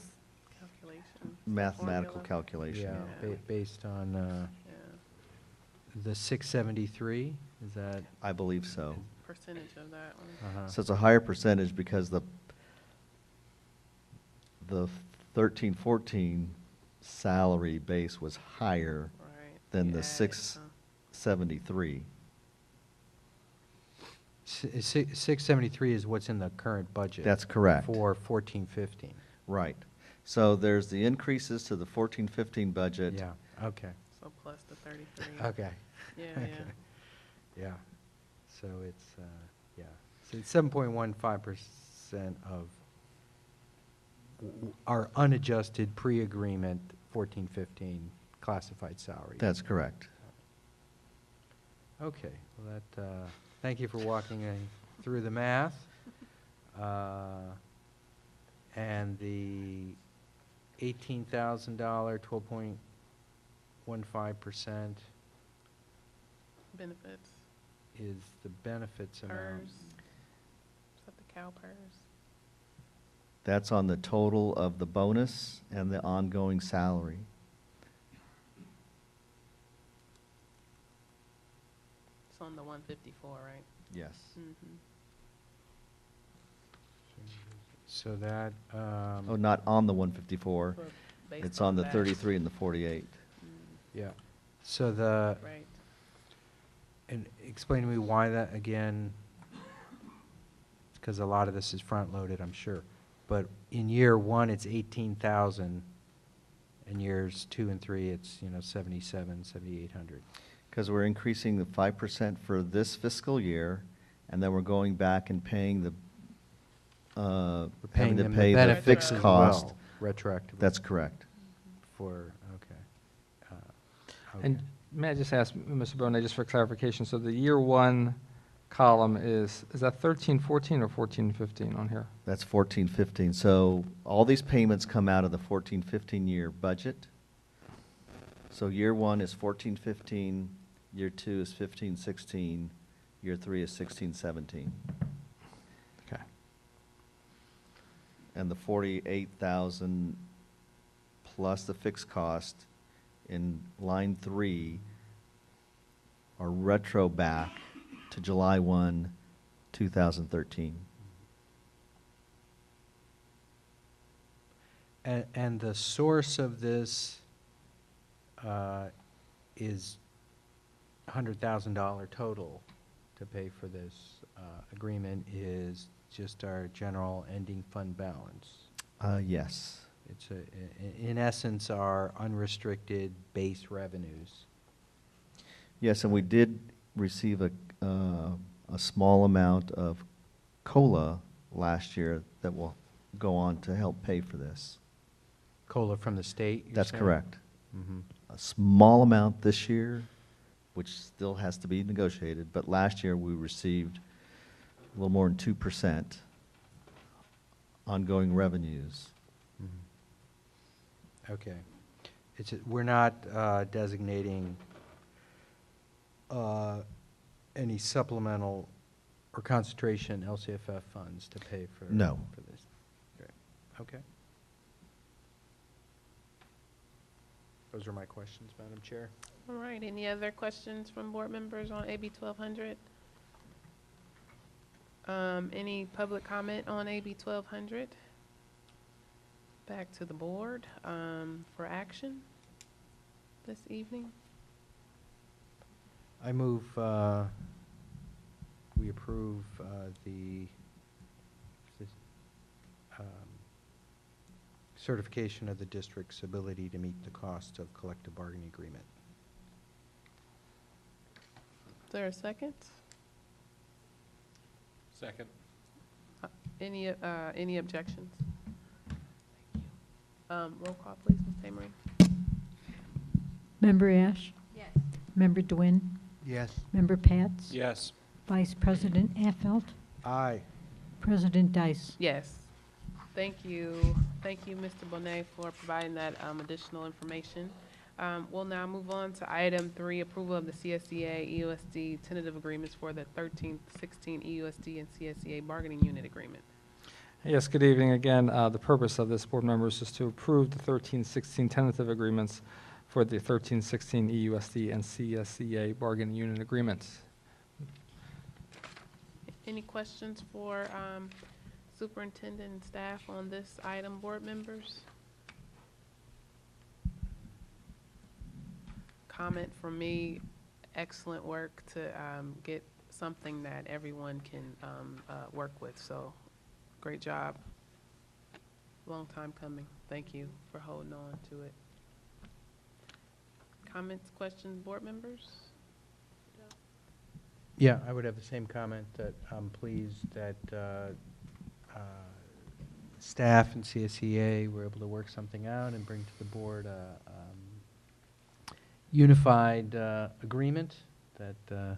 Calculation. mathematical Formula. calculation. yeah, Yeah. based on, Yeah, the 673, is that? I believe so. percentage of that one. Uh-huh. So it's a higher percentage because the 13-14 salary base was higher Right. than You the add it, 673. 673 is what's in the current budget. That's correct. For 14-15. Right. So there's the increases to the 14-15 budget. Yeah, okay, So plus the 33. okay. Yeah, Okay. yeah. Yeah, so it's, yeah, so it's 7.15% of our unadjusted pre-agreement 14-15 classified salary. That's correct. Okay, well that, thank you for walking through the math. And the $18,000, 12.15% Benefits, is the benefits amount. PERS. Is that the cow PERS? That's on the total of the bonus and the ongoing salary. It's on the 154, right? Yes. Mm-hmm. So that, Oh, not on the 154. It's on the 33 and the 48. yeah, so the, Right. and explain to me why that, again, because a lot of this is front-loaded, I'm sure. But in year one, it's 18,000. In years 2 and 3, it's, 7,800. Because we're increasing the 5% for this fiscal year, and then we're going back and paying the, We're having paying to them pay the the benefits fixed as cost. well, retroactively. That's correct. For, okay. And Okay. may I just ask, Mr. Bonet, just for clarification, so the year one column is that 13-14 or 14-15 on here? That's 14-15. So all these payments come out of the 14-15 year budget. So year one is 14-15, year two is 15-16, year three is 16-17. Okay. And the 48,000 plus the fixed cost in line 3 are retro back to July 1, 2013. And the source of this is $100,000 total to pay for this agreement is just our general ending fund balance. Yes. It's in essence, our unrestricted base revenues. Yes, and we did receive a small amount of COLA last year that will go on to help pay for this. COLA from the state, you're That's saying? correct. Mhm. A small amount this year, which still has to be negotiated, but last year we received a little more than 2% ongoing revenues. Mhm. Okay. We're not designating any supplemental or concentration LCFF funds to pay for No. for this. Great. Okay. Those are my questions, Madam Chair. All right, any other questions from board members on AB 1200? Any public comment on AB 1200? Back to the board for action this evening. I move we approve the certification of the district's ability to meet the cost of collective bargaining agreement. Is there a second? Second. Any objections? Thank you. Roll call, please, Ms. Emery. Member Ash? Yes. Member Dwin? Yes. Member Pats? Yes. Vice President Affelt? Aye. President Dice? Yes. Thank you. Thank you, Mr. Bonet, for providing that additional information. We'll now move on to item 3, approval of the CSEA EUSD tentative agreements for the 13th, 16 EUSD and CSEA bargaining unit agreement. Yes, good evening again. The purpose of this, board members, is to approve the 13-16 tentative agreements for the 13-16 EUSD and CSEA bargaining unit agreements. Any questions for superintendent and staff on this item, board members? Comment from me, excellent work to get something that everyone can work with, so great job. Long time coming. Thank you for holding on to it. Comments, questions, board members? Yeah, I would have the same comment that I'm pleased that staff and CSEA were able to work something out and bring to the board a unified agreement that,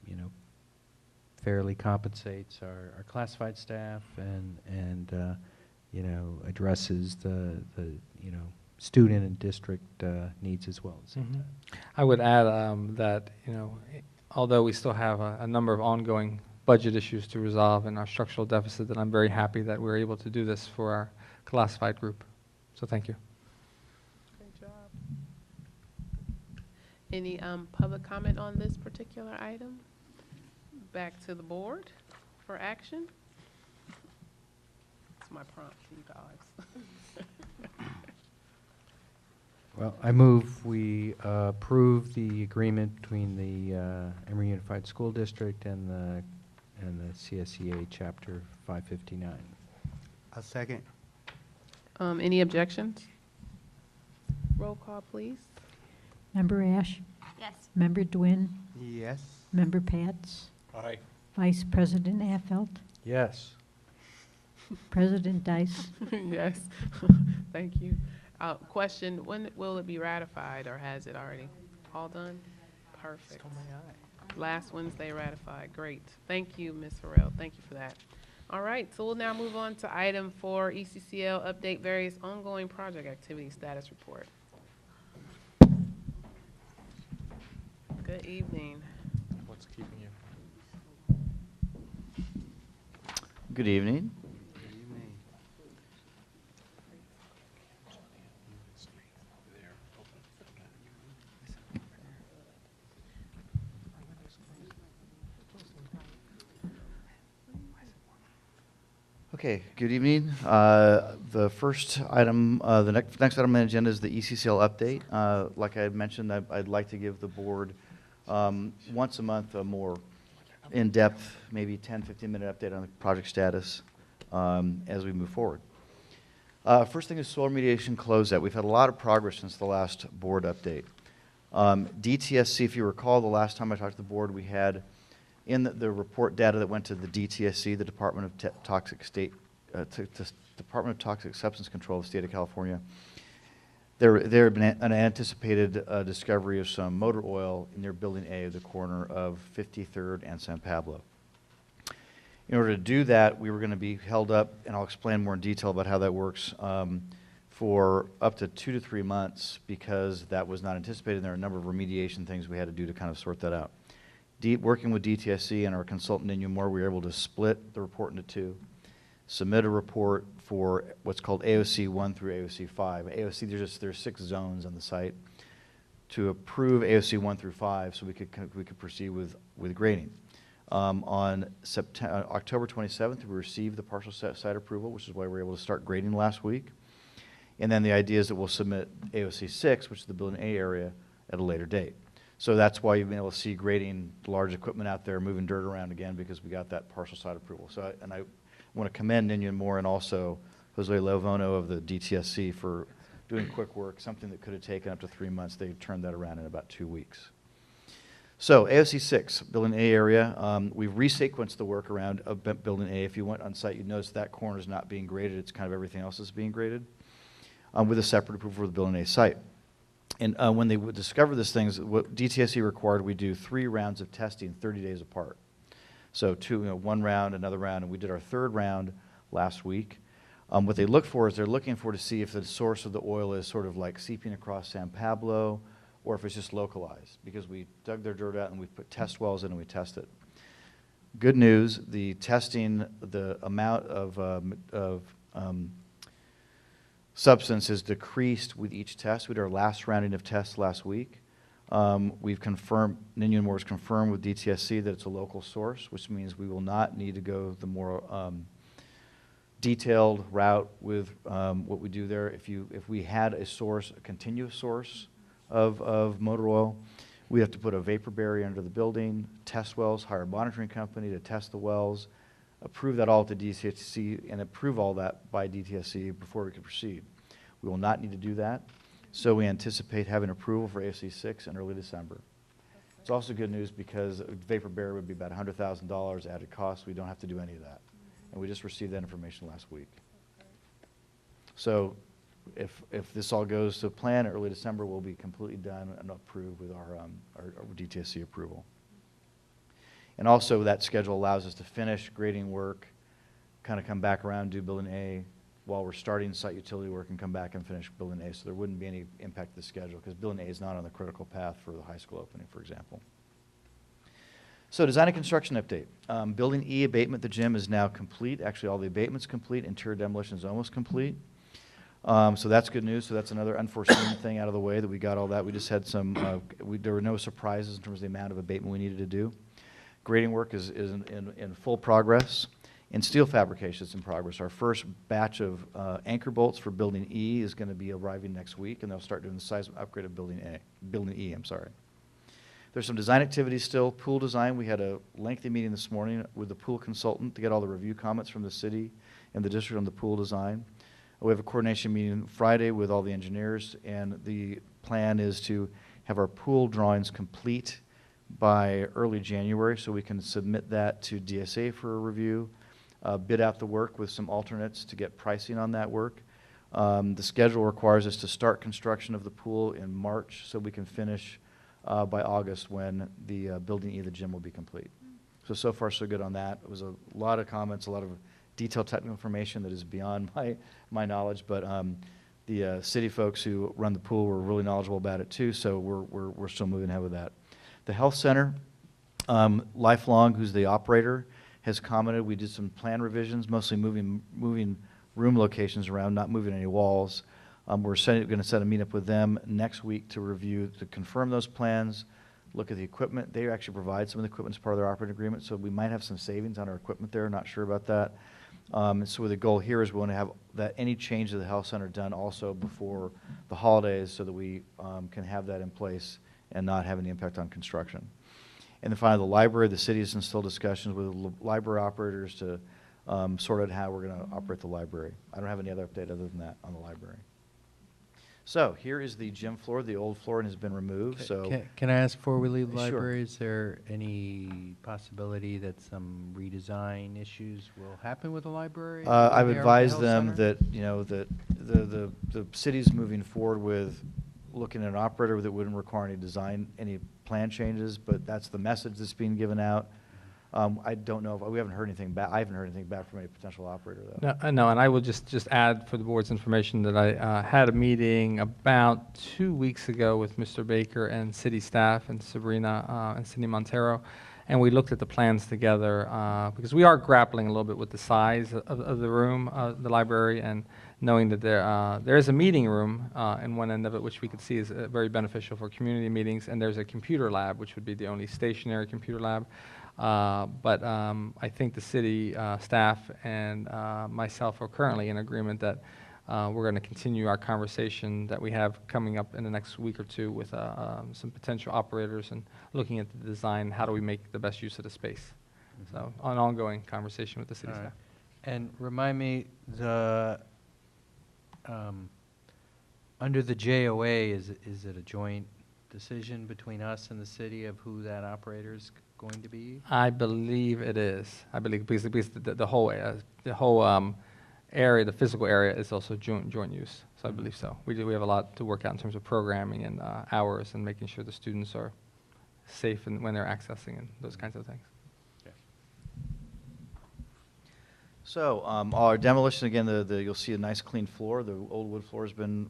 you know, fairly compensates our classified staff and you know, addresses the you know, student and district needs as well at the same time. I would add that, you know, although we still have a number of ongoing budget issues to resolve in our structural deficit, that I'm very happy that we're able to do this for our classified group. So thank you. Great job. Any public comment on this particular item? Back to the board for action. That's my prompt to you guys. Well, I move we approve the agreement between the Emery Unified School District and the CSEA Chapter 559. A second. Any objections? Roll call, please. Member Ash? Yes. Member Dwin? Yes. Member Pats? Aye. Vice President Affelt? Yes. President Dice? Yes. Thank you. Question, when will it be ratified, or has it already all done? Perfect. Last Wednesday ratified. Great. Thank you, Ms. Harrell. Thank you for that. All right, so we'll now move on to item 4, ECCL update various ongoing project activity status report. Good evening. What's keeping you? Good evening. Good evening. Okay, good evening. The first item, the next item on the agenda is the ECCL update. Like I had mentioned, I'd like to give the board once a month a more in-depth, maybe 10, 15-minute update on the project status as we move forward. First thing is soil remediation closeout. We've had a lot of progress since the last board update. DTSC, if you recall, the last time I talked to the board, we had In the report data that went to the DTSC, the Department of Toxic Department of Toxic Substance Control of the state of California, there had been an anticipated discovery of some motor oil in their Building A at the corner of 53rd and San Pablo. In order to do that, we were going to be held up, and I'll explain more in detail about how that works, for up to 2 to 3 months, because that was not anticipated. There are a number of remediation things we had to do to kind of sort that out. Working with DTSC and our consultant in Moore, we were able to split the report into 2, submit a report for what's called AOC 1 through AOC 5. AOC, there's 6 zones on the site. To approve AOC 1 through 5, so we could proceed with grading. On October 27th, we received the partial site approval, which is why we were able to start grading last week. And then the idea is that we'll submit AOC 6, which is the Building A area, at a later date. So that's why you've been able to see grading large equipment out there moving dirt around again, because we got that partial site approval. So I want to commend Ninian Moore and also Jose Lovono of the DTSC for doing quick work, something that could have taken up to 3 months. They turned that around in about 2 weeks. So AOC 6, Building A area, we've resequenced the work around Building A. If you went on site, you'd notice that corner is not being graded. It's kind of everything else is being graded with a separate approval for the Building A site. And when they would discover these things, what DTSC required, we do 3 rounds of testing 30 days apart. So 1 round, another round, and we did our 3rd round last week. What they look for is they're looking for to see if the source of the oil is sort of like seeping across San Pablo, or if it's just localized, because we dug their dirt out and we put test wells in and we test it. Good news, the testing, the amount of substance is decreased with each test. We did our last rounding of tests last week. We've confirmed, Ninian Moore's confirmed with DTSC that it's a local source, which means we will not need to go the more detailed route with what we do there. If we had a source, a continuous source of motor oil, we have to put a vapor barrier under the building, test wells, hire a monitoring company to test the wells, approve that all to DTSC, and approve all that by DTSC before we can proceed. We will not need to do that, so we anticipate having approval for AOC 6 in early December. It's also good news because a vapor barrier would be about $100,000 added cost. We don't have to do any of that, and we just received that information last week. So if this all goes to plan, early December, we'll be completely done and approved with our DTSC approval. And also that schedule allows us to finish grading work, kind of come back around, do Building A while we're starting site utility work, and come back and finish Building A. So there wouldn't be any impact to the schedule because Building A is not on the critical path for the high school opening, for example. So design and construction update. Building E abatement, the gym is now complete. Actually, all the abatement's complete. Interior demolition is almost complete. So that's good news. So that's another unforeseen thing out of the way that we got all that. We just had some, there were no surprises in terms of the amount of abatement we needed to do. Grading work is in full progress, and steel fabrication is in progress. Our first batch of anchor bolts for Building E is going to be arriving next week, and they'll start doing the seismic upgrade of Building E. I'm sorry. There's some design activities still. Pool design, we had a lengthy meeting this morning with the pool consultant to get all the review comments from the city and the district on the pool design. We have a coordination meeting Friday with all the engineers, and the plan is to have our pool drawings complete by early January so we can submit that to DSA for a review, bid out the work with some alternates to get pricing on that work. The schedule requires us to start construction of the pool in March so we can finish by August when the Building E of the gym will be complete. So far so good on that. It was a lot of comments, a lot of detailed technical information that is beyond my knowledge, but the city folks who run the pool were really knowledgeable about it too, so we're still moving ahead with that. The health center, Lifelong, who's the operator, has commented. We did some plan revisions, mostly moving room locations around, not moving any walls. We're going to set a meetup with them next week to review, to confirm those plans, look at the equipment. They actually provide some of the equipment as part of their operating agreement, so we might have some savings on our equipment there, not sure about that. So the goal here is we want to have any change to the health center done also before the holidays so that we can have that in place and not have any impact on construction. And then finally, the library. The city is in still discussions with the library operators to sort out how we're going to operate the library. I don't have any other update other than that on the library. So here is the gym floor. The old flooring has been removed, so. Can I ask before we leave the Sure. library, is there any possibility that some redesign issues will happen with the library? I've there with the advised health them center? that, you know, that the city's moving forward with looking at an operator that wouldn't require any design, any plan changes, but that's the message that's being given out. I don't know, we haven't heard anything back, I haven't heard anything back from any potential operator, though. No, and I will just add for the board's information that I had a meeting about 2 weeks ago with Mr. Baker and city staff and Sabrina and Cindy Montero, and we looked at the plans together because we are grappling a little bit with the size of the room, the library, and knowing that there is a meeting room in one end of it, which we could see is very beneficial for community meetings, and there's a computer lab, which would be the only stationary computer lab. But I think the city staff and myself are currently in agreement that we're going to continue our conversation that we have coming up in the next week or two with some potential operators and looking at the design, how do we make the best use of the space. So an ongoing conversation with the city All right. staff. And remind me, under the JOA, is it a joint decision between us and the city of who that operator is going to be? I believe it is. I believe because the whole area, the physical area, is also joint use. So I believe so. We have a lot to work out in terms of programming and hours and making sure the students are safe and when they're accessing and those kinds of things. So our demolition, again, you'll see a nice clean floor. The old wood floor has been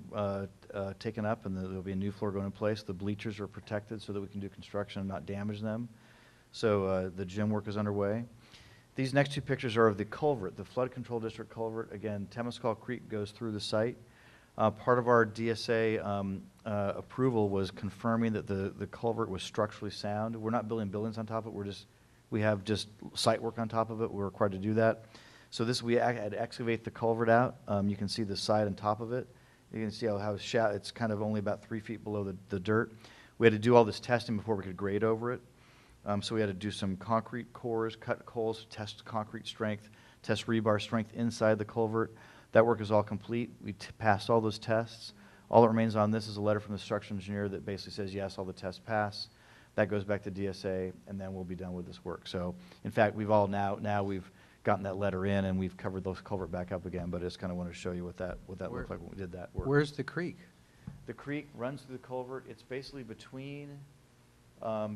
taken up, and there'll be a new floor going in place. The bleachers are protected so that we can do construction and not damage them. So the gym work is underway. These next two pictures are of the culvert, the flood control district culvert. Again, Temescal Creek goes through the site. Part of our DSA approval was confirming that the culvert was structurally sound. We're not building buildings on top of it. We have just site work on top of it. We're required to do that. So we had to excavate the culvert out. You can see the side and top of it. You can see how it's kind of only about 3 feet below the dirt. We had to do all this testing before we could grade over it. So we had to do some concrete cores, cut coals, test concrete strength, test rebar strength inside the culvert. That work is all complete. We passed all those tests. All that remains on this is a letter from the structural engineer that basically says, yes, all the tests pass. That goes back to DSA, and then we'll be done with this work. So, in fact, we've gotten that letter in, and we've covered those culvert back up again, but I just kind of want to show you what that looked like when we did that work. Where's the creek? The creek runs through the culvert. It's basically between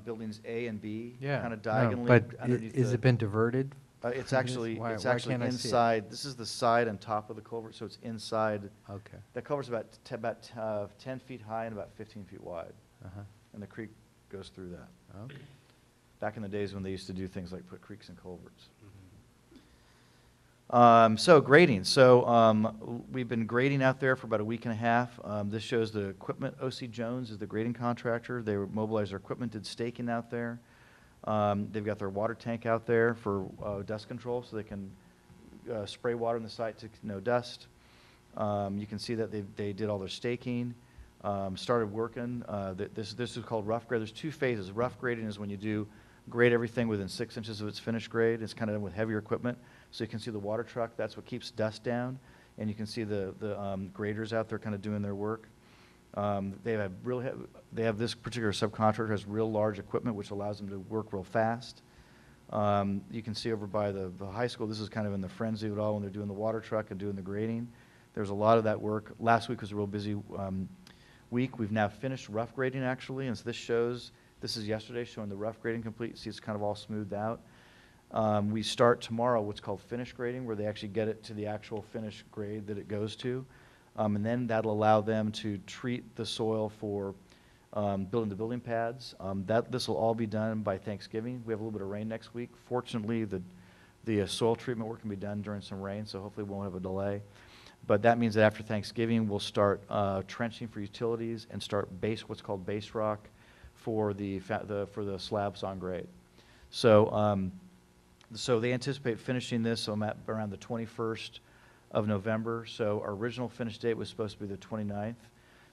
buildings A and B, kind of diagonally But underneath has it been diverted? It's actually Why can't I see it? inside. This is the side and top of the culvert, so it's inside. Okay. That culvert's about 10 feet high and about 15 feet wide, and the creek goes through that. Okay. Back in the days when they used to do things like put creeks in culverts. So grading. So we've been grading out there for about a week and a half. This shows the equipment. O.C. Jones is the grading contractor. They mobilized their equipment, did staking out there. They've got their water tank out there for dust control, so they can spray water on the site to no dust. You can see that they did all their staking. Started working. This is called rough grade. There's 2 phases. Rough grading is when you grade everything within 6 inches of its finished grade. It's kind of done with heavier equipment. So you can see the water truck. That's what keeps dust down. And you can see the graders out there kind of doing their work. They have this particular subcontractor has real large equipment, which allows them to work real fast. You can see over by the high school, this is kind of in the frenzy of it all when they're doing the water truck and doing the grading. There's a lot of that work. Last week was a real busy week. We've now finished rough grading, actually, and so this is yesterday showing the rough grading complete. See, it's kind of all smoothed out. We start tomorrow what's called finish grading, where they actually get it to the actual finished grade that it goes to. And then that'll allow them to treat the soil for building the building pads. This will all be done by Thanksgiving. We have a little bit of rain next week. Fortunately, the soil treatment work can be done during some rain, so hopefully we won't have a delay. But that means that after Thanksgiving, we'll start trenching for utilities and start what's called base rock for the slabs on grade. So they anticipate finishing this around the 21st of November. So our original finish date was supposed to be the 29th.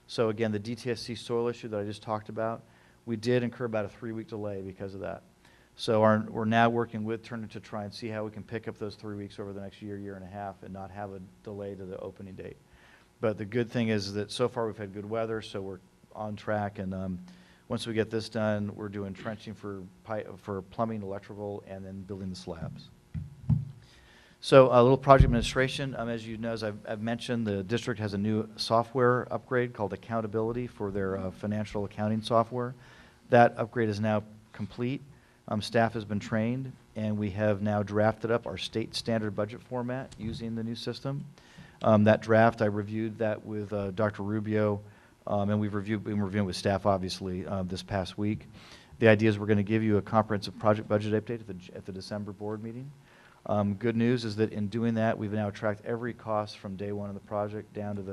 So again, the DTSC soil issue that I just talked about, we did incur about a 3-week delay because of that. So we're now working with Turner to try and see how we can pick up those 3 weeks over the next year and a half and not have a delay to the opening date. But the good thing is that so far we've had good weather, so we're on track. And once we get this done, we're doing trenching for plumbing, electrical, and then building the slabs. So a little project administration. As you know, as I've mentioned, the district has a new software upgrade called Accountability for their financial accounting software. That upgrade is now complete. Staff has been trained, and we have now drafted up our state standard budget format using the new system. That draft, I reviewed that with Dr. Rubio, and been reviewing with staff, obviously, this past week. The idea is we're going to give you a comprehensive project budget update at the December board meeting. Good news is that in doing that, we've now tracked every cost from day one of the project down to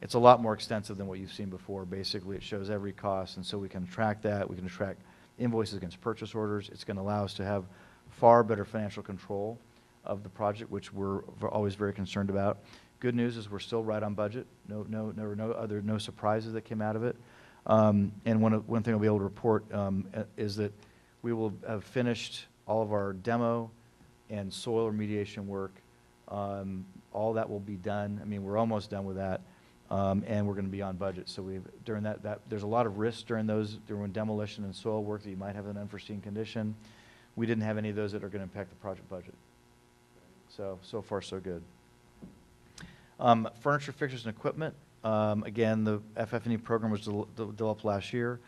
it's a lot more extensive than what you've seen before. Basically, it shows every cost, and so we can track that. We can track invoices against purchase orders. It's going to allow us to have far better financial control of the project, which we're always very concerned about. Good news is we're still right on budget. No surprises that came out of it. And one thing I'll be able to report is that we will have finished all of our demo and soil remediation work. All that will be done. I mean, we're almost done with that, and we're going to be on budget. So during that there's a lot of risks during demolition and soil work that you might have an unforeseen condition. We didn't have any of those that are going to impact the project budget. So far, so good. Furniture, fixtures, and equipment. Again, the FF&E program was developed last year.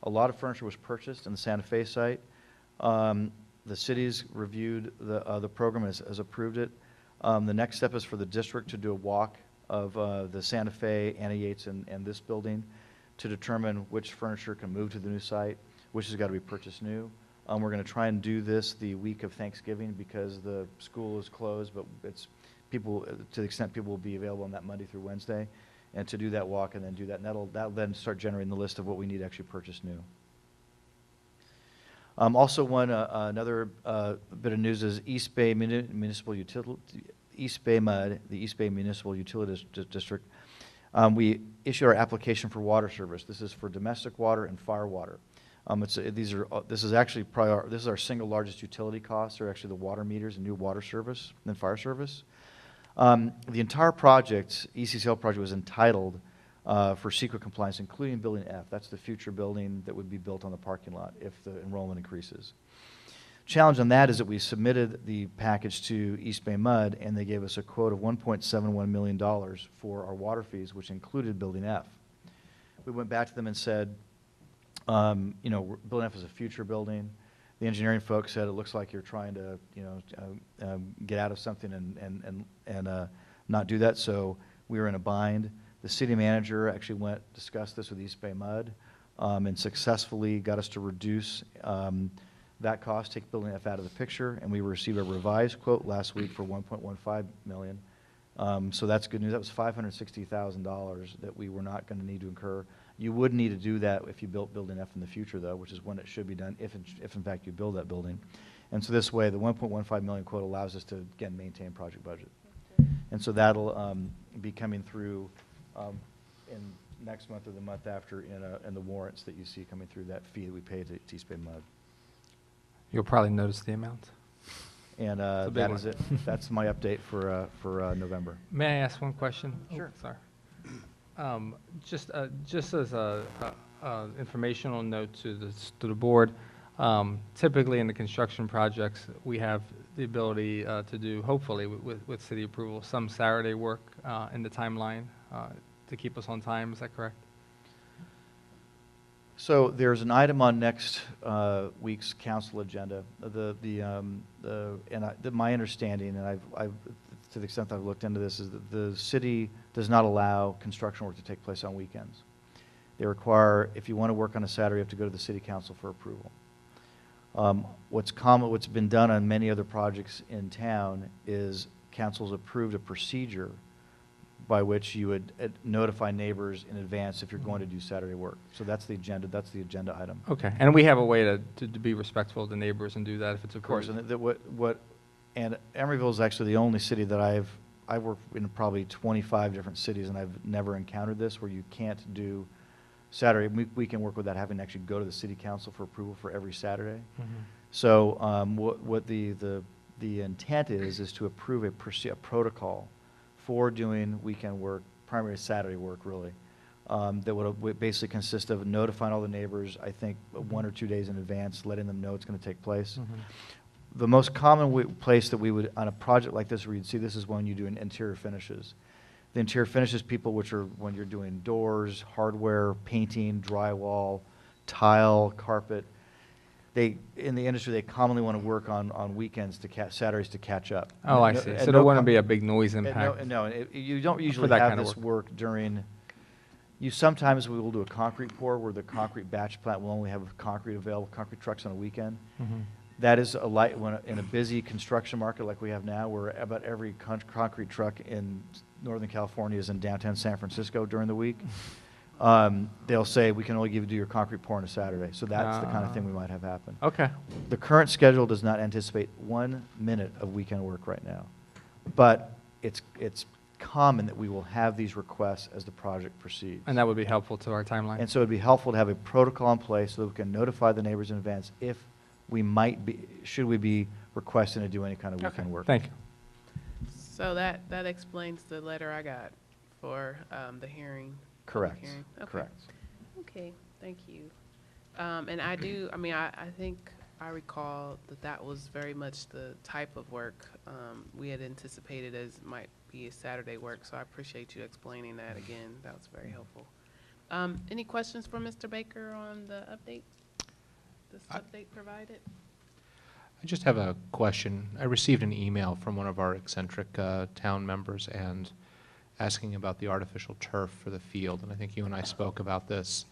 A lot of furniture was purchased in the Santa Fe site. The cities reviewed the program, has approved it. The next step is for the district to do a walk of the Santa Fe, Anna Yates, and this building to determine which furniture can move to the new site, which has got to be purchased new. We're going to try and do this the week of Thanksgiving because the school is closed, but it's people, to the extent people will be available on that Monday through Wednesday, and to do that walk and then do that. And that'll then start generating the list of what we need to actually purchase new. Also, another bit of news is East Bay Municipal Utility, East Bay MUD, the East Bay Municipal Utilities District. We issued our application for water service. This is for domestic water and fire water. This is actually probably this is our single largest utility cost. Are actually the water meters and new water service and fire service. The entire project, ECCL project, was entitled for secret compliance, including Building F. That's the future building that would be built on the parking lot if the enrollment increases. Challenge on that is that we submitted the package to East Bay MUD, and they gave us a quote of $1.71 million for our water fees, which included Building F. We went back to them and said, Building F is a future building. The engineering folks said it looks like you're trying to, get out of something and not do that. So we were in a bind. The city manager actually discussed this with East Bay MUD, and successfully got us to reduce that cost, take Building F out of the picture, and we received a revised quote last week for $1.15 million. So that's good news. That was $560,000 that we were not going to need to incur. You would need to do that if you built Building F in the future, though, which is when it should be done, if in fact you build that building. And so this way, the $1.15 million quote allows us to, again, maintain project budget. And so that'll be coming through in next month or the month after in the warrants that you see coming through, that fee that we pay to East Bay MUD. You'll probably notice the amount. And that is it. That's my update for November. May I ask one question? Sure. Oh, sorry. Just as a informational note to the board, typically in the construction projects, we have the ability to do, hopefully with city approval, some Saturday work in the timeline to keep us on time. Is that correct? So there's an item on next week's council agenda. My understanding, and I've to the extent that I've looked into this, is that the city does not allow construction work to take place on weekends. They require, if you want to work on a Saturday, you have to go to the city council for approval. What's been done on many other projects in town is council's approved a procedure by which you would notify neighbors in advance if you're going to do Saturday work. So that's the agenda. That's the agenda item. Okay, and we have a way to be respectful of the neighbors and do that if it's approved. Of course, and Emeryville is actually the only city that I've worked in probably 25 different cities, and I've never encountered this where you can't do Saturday weekend work without having to actually go to the city council for approval for every Saturday. Mm-hmm. So what the intent is to approve a protocol for doing weekend work, primary Saturday work, really. That would basically consist of notifying all the neighbors, I think, 1 or 2 days in advance, letting them know it's going to take place. The most common place that we would, on a project like this, where you'd see this is when you do interior finishes. The interior finishes people, which are when you're doing doors, hardware, painting, drywall, tile, carpet. They, in the industry, they commonly want to work on weekends Saturdays to catch up. Oh, I see. So there wouldn't be a big noise impact. You don't usually that have kind of this work during, sometimes we will do a concrete pour where the concrete batch plant will only have concrete available, concrete trucks on a weekend. That is a light, in a busy construction market like we have now, where about every concrete truck in Northern California is in downtown San Francisco during the week. They'll say, we can only do your concrete pour on a Saturday. So that's the kind of thing we might have happen. Okay. The current schedule does not anticipate 1 minute of weekend work right now. But it's common that we will have these requests as the project proceeds. And that would be helpful to our timeline. And so it'd be helpful to have a protocol in place so that we can notify the neighbors in advance if we might be, should we be requesting to do any kind of weekend work. Thank you. So that explains the letter I got for the hearing. Correct. Hearing. Okay. Correct. Okay, thank you. And I think I recall that was very much the type of work we had anticipated as might be a Saturday work, so I appreciate you explaining that again. That was very helpful. Any questions for Mr. Baker on the update? This update provided? I just have a question. I received an email from one of our eccentric town members and asking about the artificial turf for the field, and I think you and I spoke about this.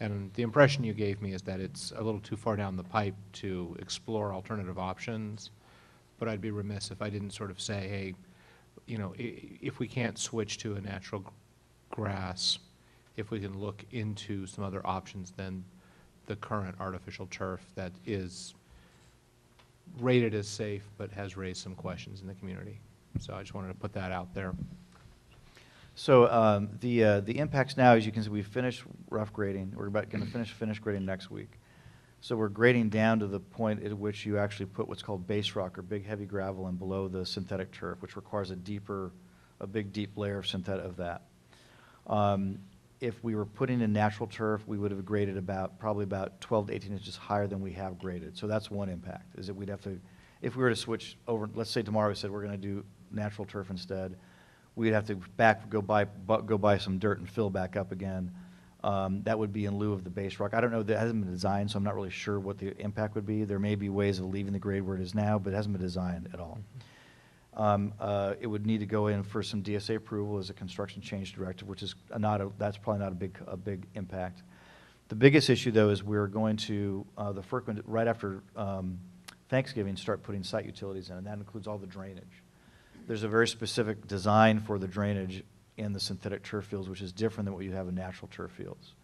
And the impression you gave me is that it's a little too far down the pipe to explore alternative options, but I'd be remiss if I didn't sort of say, hey, you know, if we can't switch to a natural grass, if we can look into some other options than the current artificial turf that is rated as safe but has raised some questions in the community. So I just wanted to put that out there. So the impacts now, as you can see, we finished rough grading. We're about going to finish grading next week. So we're grading down to the point at which you actually put what's called base rock or big heavy gravel and below the synthetic turf, which requires a big deep layer of synthetic of that. If we were putting in natural turf, we would have graded probably about 12 to 18 inches higher than we have graded. So that's one impact, is that we'd have to, if we were to switch over, let's say tomorrow we said we're going to do natural turf instead, we'd have to go buy some dirt and fill back up again. That would be in lieu of the base rock. I don't know, that hasn't been designed, so I'm not really sure what the impact would be. There may be ways of leaving the grade where it is now, but it hasn't been designed at all. It would need to go in for some DSA approval as a construction change directive, which is that's probably not a big impact. The biggest issue, though, is we're going to, the FERC, right after Thanksgiving, start putting site utilities in, and that includes all the drainage. There's a very specific design for the drainage in the synthetic turf fields, which is different than what you have in natural turf fields.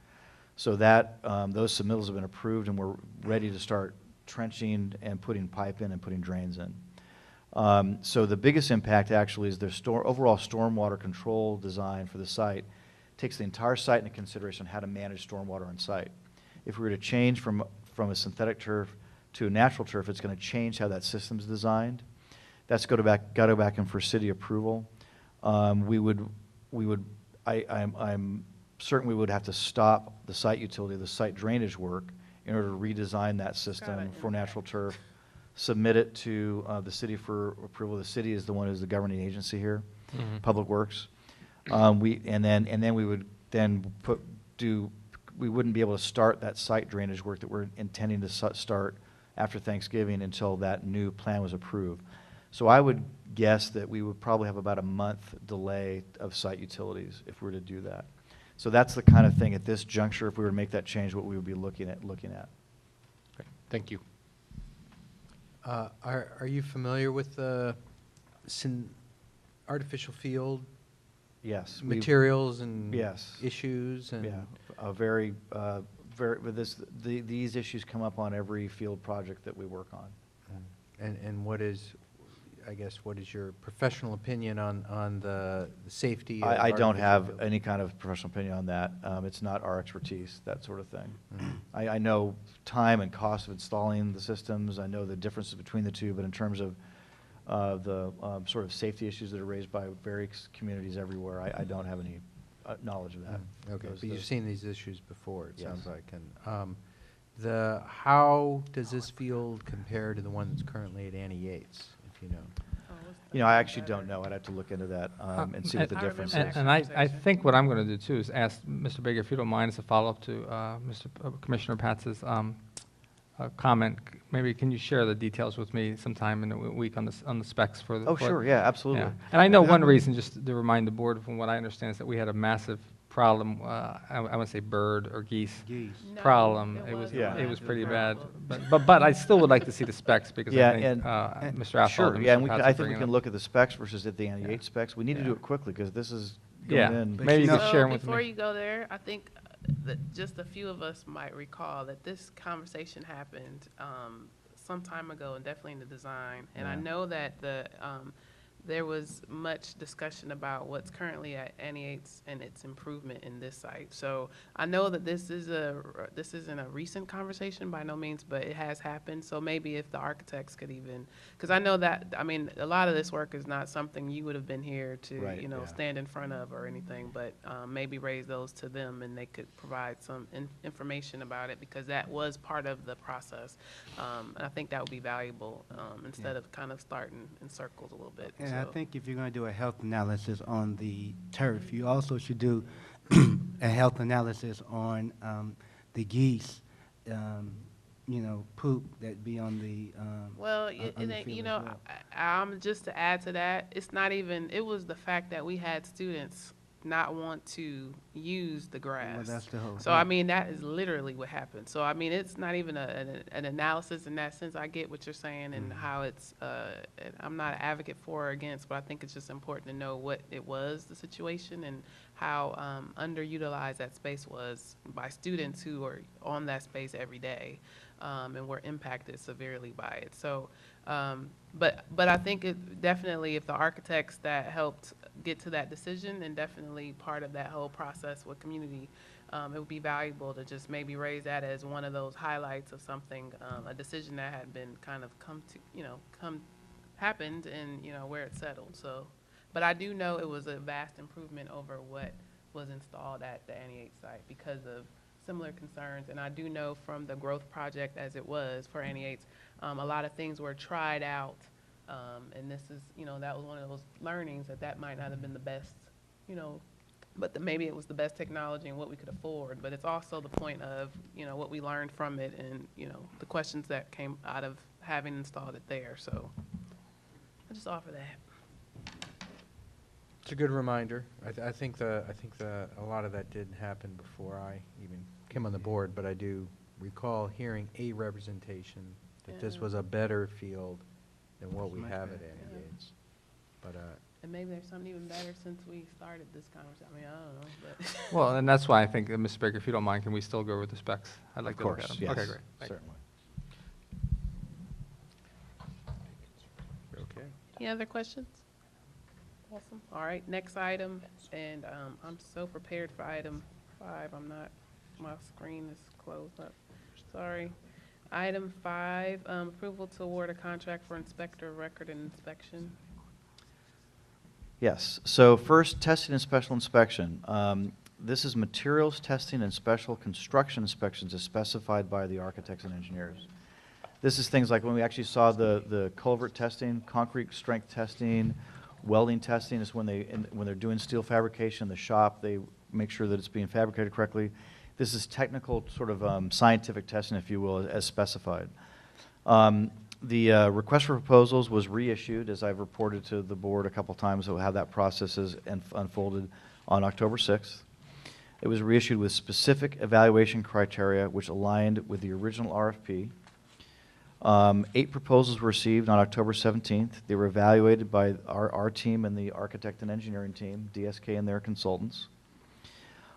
So that, those submittals have been approved, and we're ready to start trenching and putting pipe in and putting drains in. So the biggest impact actually is the overall stormwater control design for the site takes the entire site into consideration how to manage stormwater on site. If we were to change from a synthetic turf to a natural turf, it's going to change how that system's designed. That's got to go back in for city approval. I'm certain we would have to stop the site utility, the site drainage work, in order to redesign that system for natural turf, submit it to the city for approval. The city is the one who's the governing agency here, Public Works. We wouldn't be able to start that site drainage work that we're intending to start after Thanksgiving until that new plan was approved. So I would guess that we would probably have about a month delay of site utilities if we were to do that. So that's the kind of thing at this juncture, if we were to make that change, what we would be looking at. Okay, thank you. Are you familiar with the artificial field Yes. materials and Yes. issues? And Yeah, these issues come up on every field project that we work on. And what is your professional opinion on the safety of I don't artificial have field? any kind of professional opinion on that. It's not our expertise, that sort of thing. I know time and cost of installing the systems. I know the differences between the two, but in terms of the sort of safety issues that are raised by various communities everywhere. I don't have any knowledge of that. Okay, Those- but you've those- seen these issues before, it sounds Yes. like. And how does this field compare to the one that's currently at Annie Yates, if you know? You know, I actually don't know. I'd have to look into that and see what the I difference remember is. that. And I conversation. think what I'm going to do too is ask Mr. Baker, if you don't mind, as a follow-up to Commissioner Patz's comment, maybe can you share the details with me sometime in the week on the specs for the... Oh, for- sure, yeah, absolutely. Yeah. And I know one reason, just to remind the board, from what I understand, is that we had a massive problem, I want to say bird or geese Geese. No, problem. it It was, wasn't Yeah. it was that pretty bad. terrible. But I still would like to see the specs because Yeah, I think and- Mr. Affeld Sure, and yeah, and Mr. we can, Patz I are think we bringing can up. look at the specs versus at the Annie Yeah. Yates specs. We need to do Yeah. it quickly, because this is going Yeah, in. But maybe you you know- could share them with Before me. you go there, I think that just a few of us might recall that this conversation happened some time ago, and definitely in the design. And I Yeah. know that there was much discussion about what's currently at Annie Yates and its improvement in this site. So I know that this isn't a recent conversation by no means, but it has happened. So maybe if the architects could even, because I know that, I mean, a lot of this work is not something you would have been here to, Right, yeah. stand in front of or anything, but maybe raise those to them and they could provide some information about it, because that was part of the process. And I think that would be valuable instead of kind of starting in circles a little bit. And I So- think if you're going to do a health analysis on the turf, you also should do a health analysis on the geese, poop that be on the, Well, on the field as well. I'm just to add to that, it's not even, it was the fact that we had students not want to use the grass. Well, that's the whole So, I thing. mean, that is literally what happened. So, I mean, it's not even an analysis in that sense. I get what you're saying and how it's, and I'm not an advocate for or against, but I think it's just important to know what it was, the situation, and how underutilized that space was by students who are on that space every day and were impacted severely by it. So, but I think it definitely, if the architects that helped get to that decision, and definitely part of that whole process with community, it would be valuable to just maybe raise that as one of those highlights of something, a decision that had been kind of happened and, where it settled. So, but I do know it was a vast improvement over what was installed at the Annie Yates site because of similar concerns. And I do know from the growth project as it was for Annie Yates, a lot of things were tried out. And this is, that was one of those learnings that might not have been the best, but maybe it was the best technology and what we could afford. But it's also the point of, what we learned from it and, the questions that came out of having installed it there. So I just offer that. It's a good reminder. I think a lot of that didn't happen before I even came on the board, but I do recall hearing a representation that this Yeah. was a better field than what we Much have at better. Annie Yeah. Yates. But, And maybe there's something even better since we started this conversation. I mean, I don't know, but. Well, and that's why I think, Mr. Baker, if you don't mind, can we still go over the specs? I'd like Of to look at course, them. yes. Okay, great. Thank you. Certainly. okay. Any other questions? Awesome. All right, next item, and I'm so prepared for item 5. My screen is closed up. Sorry. Item 5, approval to award a contract for inspector of record and inspection. Yes, so first, testing and special inspection. This is materials testing and special construction inspections as specified by the architects and engineers. This is things like when we actually saw the culvert testing, concrete strength testing, welding testing is when they're doing steel fabrication in the shop, they make sure that it's being fabricated correctly. This is technical, sort of scientific testing, if you will, as specified. The request for proposals was reissued, as I've reported to the board a couple times, of how that process is unfolded on October 6th. It was reissued with specific evaluation criteria which aligned with the original RFP. 8 proposals were received on October 17th. They were evaluated by our team and the architect and engineering team, DSK and their consultants.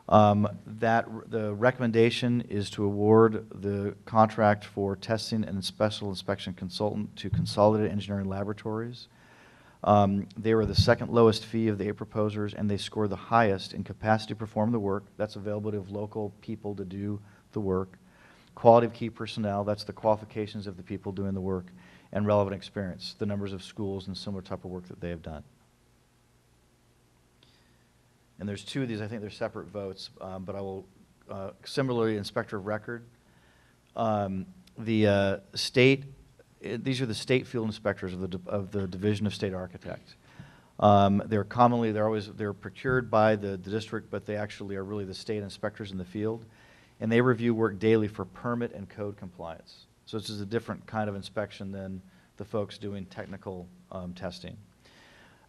The recommendation is to award the contract for testing and special inspection consultant to Consolidated Engineering Laboratories. They were the second lowest fee of the 8 proposers, and they scored the highest in capacity to perform the work. That's availability of local people to do the work. Quality of key personnel, that's the qualifications of the people doing the work. and relevant experience, the numbers of schools and similar type of work that they have done. And there's two of these, I think they're separate votes, but I will, similarly, Inspector of Record. The state, these are the state field inspectors of the Division of State Architects. They're procured by the district, but they actually are really the state inspectors in the field. And they review work daily for permit and code compliance. So this is a different kind of inspection than the folks doing technical testing.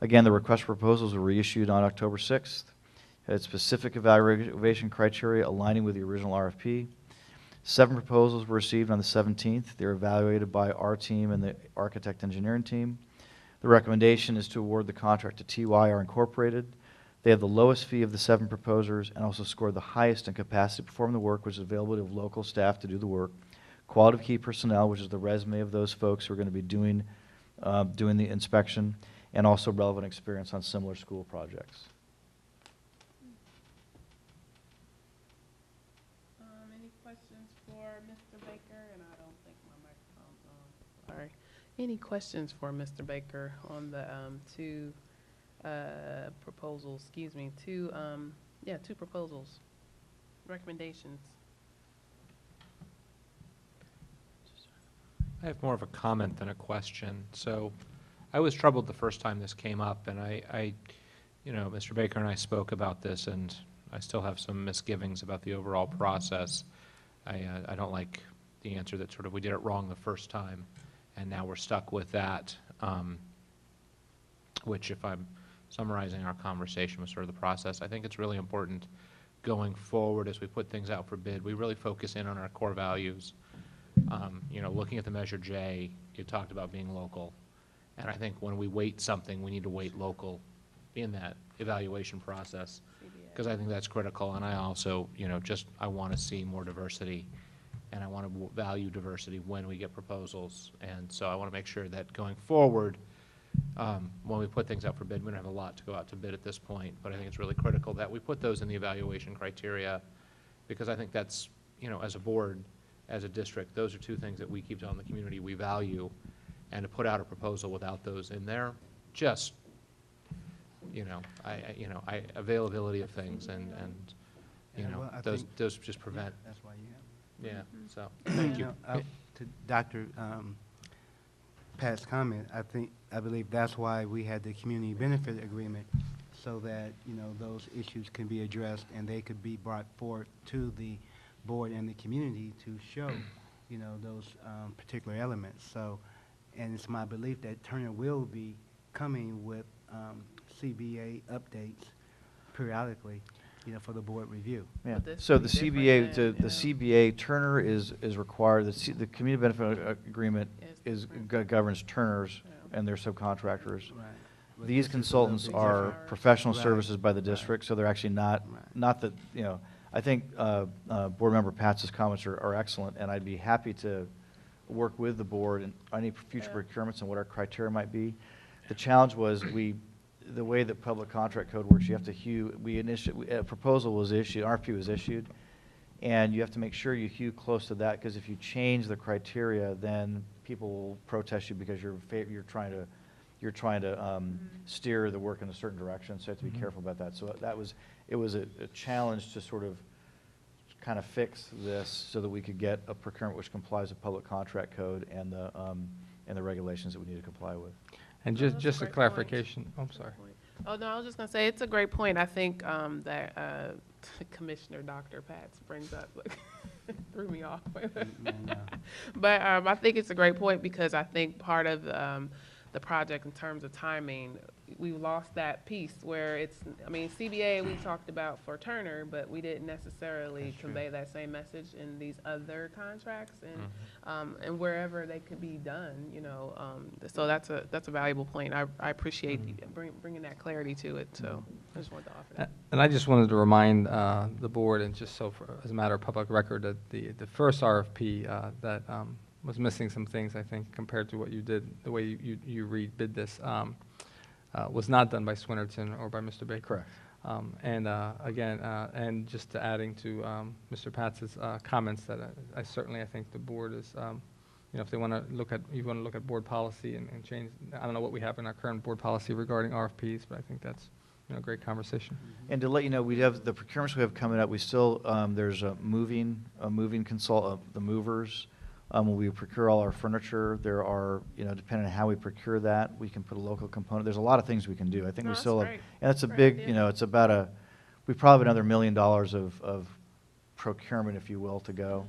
Again, the request for proposals were reissued on October 6th. Had specific evaluation criteria aligning with the original RFP. 7 proposals were received on the 17th. They were evaluated by our team and the architect engineering team. The recommendation is to award the contract to TYR Incorporated. They have the lowest fee of the 7 proposers and also scored the highest in capacity to perform the work, which is availability of local staff to do the work. Quality of key personnel, which is the resume of those folks who are going to be doing the inspection, and also relevant experience on similar school projects. Any questions for Mr. Baker? And I don't think my microphone's on. Sorry. Any questions for Mr. Baker on the two proposals? Excuse me, two proposals, recommendations. I have more of a comment than a question. So I was troubled the first time this came up, and Mr. Baker and I spoke about this, and I still have some misgivings about the overall process. I don't like the answer that sort of we did it wrong the first time, and now we're stuck with that, which, if I'm summarizing our conversation, was sort of the process. I think it's really important going forward as we put things out for bid, we really focus in on our core values. Looking at the Measure J, you talked about being local. And I think when we weight something, we need to weight local in that evaluation process, because I think that's critical. And I also, I want to see more diversity, and I want to value diversity when we get proposals. And so I want to make sure that going forward, when we put things out for bid, we don't have a lot to go out to bid at this point, but I think it's really critical that we put those in the evaluation criteria, because I think that's, as a board, as a district, those are two things that we keep telling the community we value, and to put out a proposal without those in there, just, availability of things and Well, I those think- just prevent, That's why you have. yeah, so, thank you. To Dr. Pat's comment, I believe that's why we had the community benefit agreement, so that, those issues can be addressed and they could be brought forward to the board and the community to show, those particular elements. So, and it's my belief that Turner will be coming with CBA updates periodically, for the board review. Yeah. Would this So be the different CBA, than, the CBA, Turner is required, the community benefit agreement Is different. governs Turner's Yeah. and their subcontractractors. Right. But These this is a little consultants bit are different. professional Right, services by the right. district, so they're actually not that, I think Board Member Pat's comments are excellent, and I'd be happy to work with the board and any future Yeah. procurements and what our criteria might be. The challenge was the way that public contract code works, you have to a proposal was issued, RFP was issued, and you have to make sure you hew close to that, because if you change the criteria, then people will protest you because you're trying to steer the work in a certain direction, so you have to be careful about that. So it was a challenge to sort of kind of fix this so that we could get a procurement which complies with public contract code and the regulations that we need to comply with. And Oh, just, that's a just a great point. clarification, I'm sorry. Oh, no, I was just gonna say, it's a great point. I think that Commissioner Dr. Pats brings up, threw me off. But I think it's a great point, because I think part of the project in terms of timing, we lost that piece where CBA we talked about for Turner, but we didn't necessarily convey that same message in these other contracts and wherever they could be done, so that's a valuable point. I appreciate you bringing that clarity to it, so I just wanted to offer that. And I just wanted to remind the board, and just as a matter of public record, that the first RFP that was missing some things, I think, compared to what you did, the way you rebid this, was not done by Swinnerton or by Mr. Baker. Correct. And just adding to Mr. Pat's comments, that I think the board is, you know, if they want to look at, you want to look at board policy and change, I don't know what we have in our current board policy regarding RFPs, but I think that's, you know, a great conversation. And to let you know, we have the procurements we have coming up. We still, there's a moving consult, the movers. When we procure all our furniture, there are, you know, depending on how we procure that, we can put a local component. There's a lot of things we can do. I think No, we that's still have, great. and it's a Great big, idea. you know, it's about we probably have another $1 million of procurement, if you will, to go.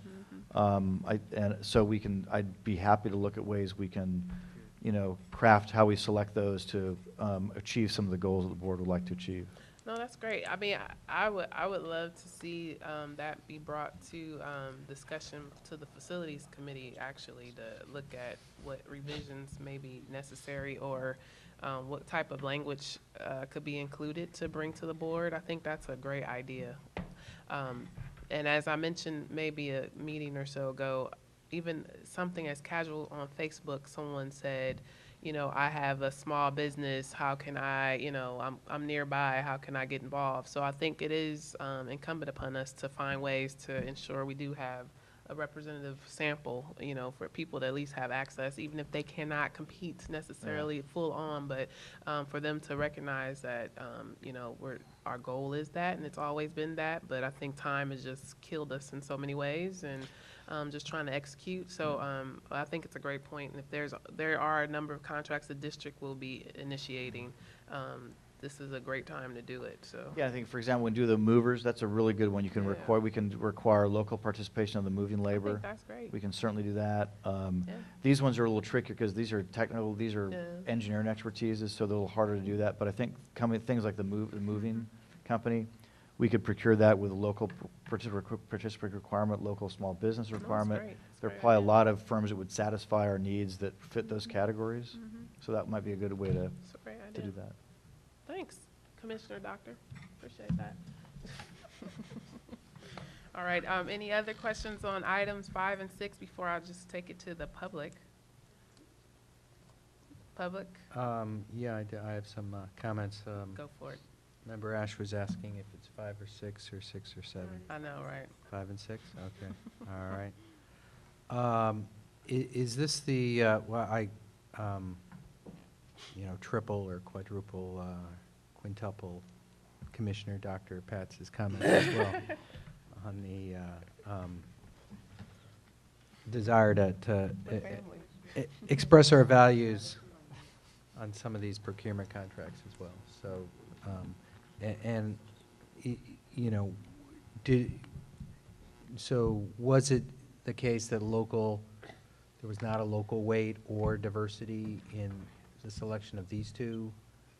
And so I'd be happy to look at ways we can, you know, craft how we select those to achieve some of the goals that the board would like to achieve. No, that's great. I mean, I would love to see that be brought to discussion to the facilities committee, actually, to look at what revisions may be necessary, or what type of language could be included to bring to the board. I think that's a great idea. And as I mentioned maybe a meeting or so ago, even something as casual on Facebook, someone said, you know, I have a small business, how can I, you know, I'm nearby, how can I get involved? So I think it is incumbent upon us to find ways to ensure we do have a representative sample, you know, for people to at least have access, even if they cannot compete necessarily full on, but for them to recognize that, you know, our goal is that, and it's always been that, but I think time has just killed us in so many ways, and just trying to execute. So I think it's a great point, and if there are a number of contracts the district will be initiating, this is a great time to do it, so. Yeah, I think, for example, when we do the movers, that's a really good one. You can Yeah. require, we can require local participation of the moving I labor. think that's great. We can certainly do that. Yeah. These ones are a little trickier because these are technical, these are Yeah. engineering expertises, so they're a little harder to do that. But I think things like the moving company, we could procure that with a local participant requirement, local small business that's requirement. great. That's a There are great probably a idea. lot of firms that would satisfy our needs that fit those categories. So that might be a good way to It's a great do idea. that. Thanks, Commissioner Doctor. Appreciate that. All right, any other questions on items 5 and 6 before I just take it to the public? Public, Yeah, I have some comments. go for it. Member Ash was asking if it's 5 or 6 or 6 or 7. I know, right? 5 and 6? Okay, all right. Is this the, you know, triple or quadruple, quintuple Commissioner Dr. Patz's comment as well on the desire to We're family. express our values on some of these procurement contracts as well. So, you know, so was it the case that there was not a local weight or diversity in the selection of these two?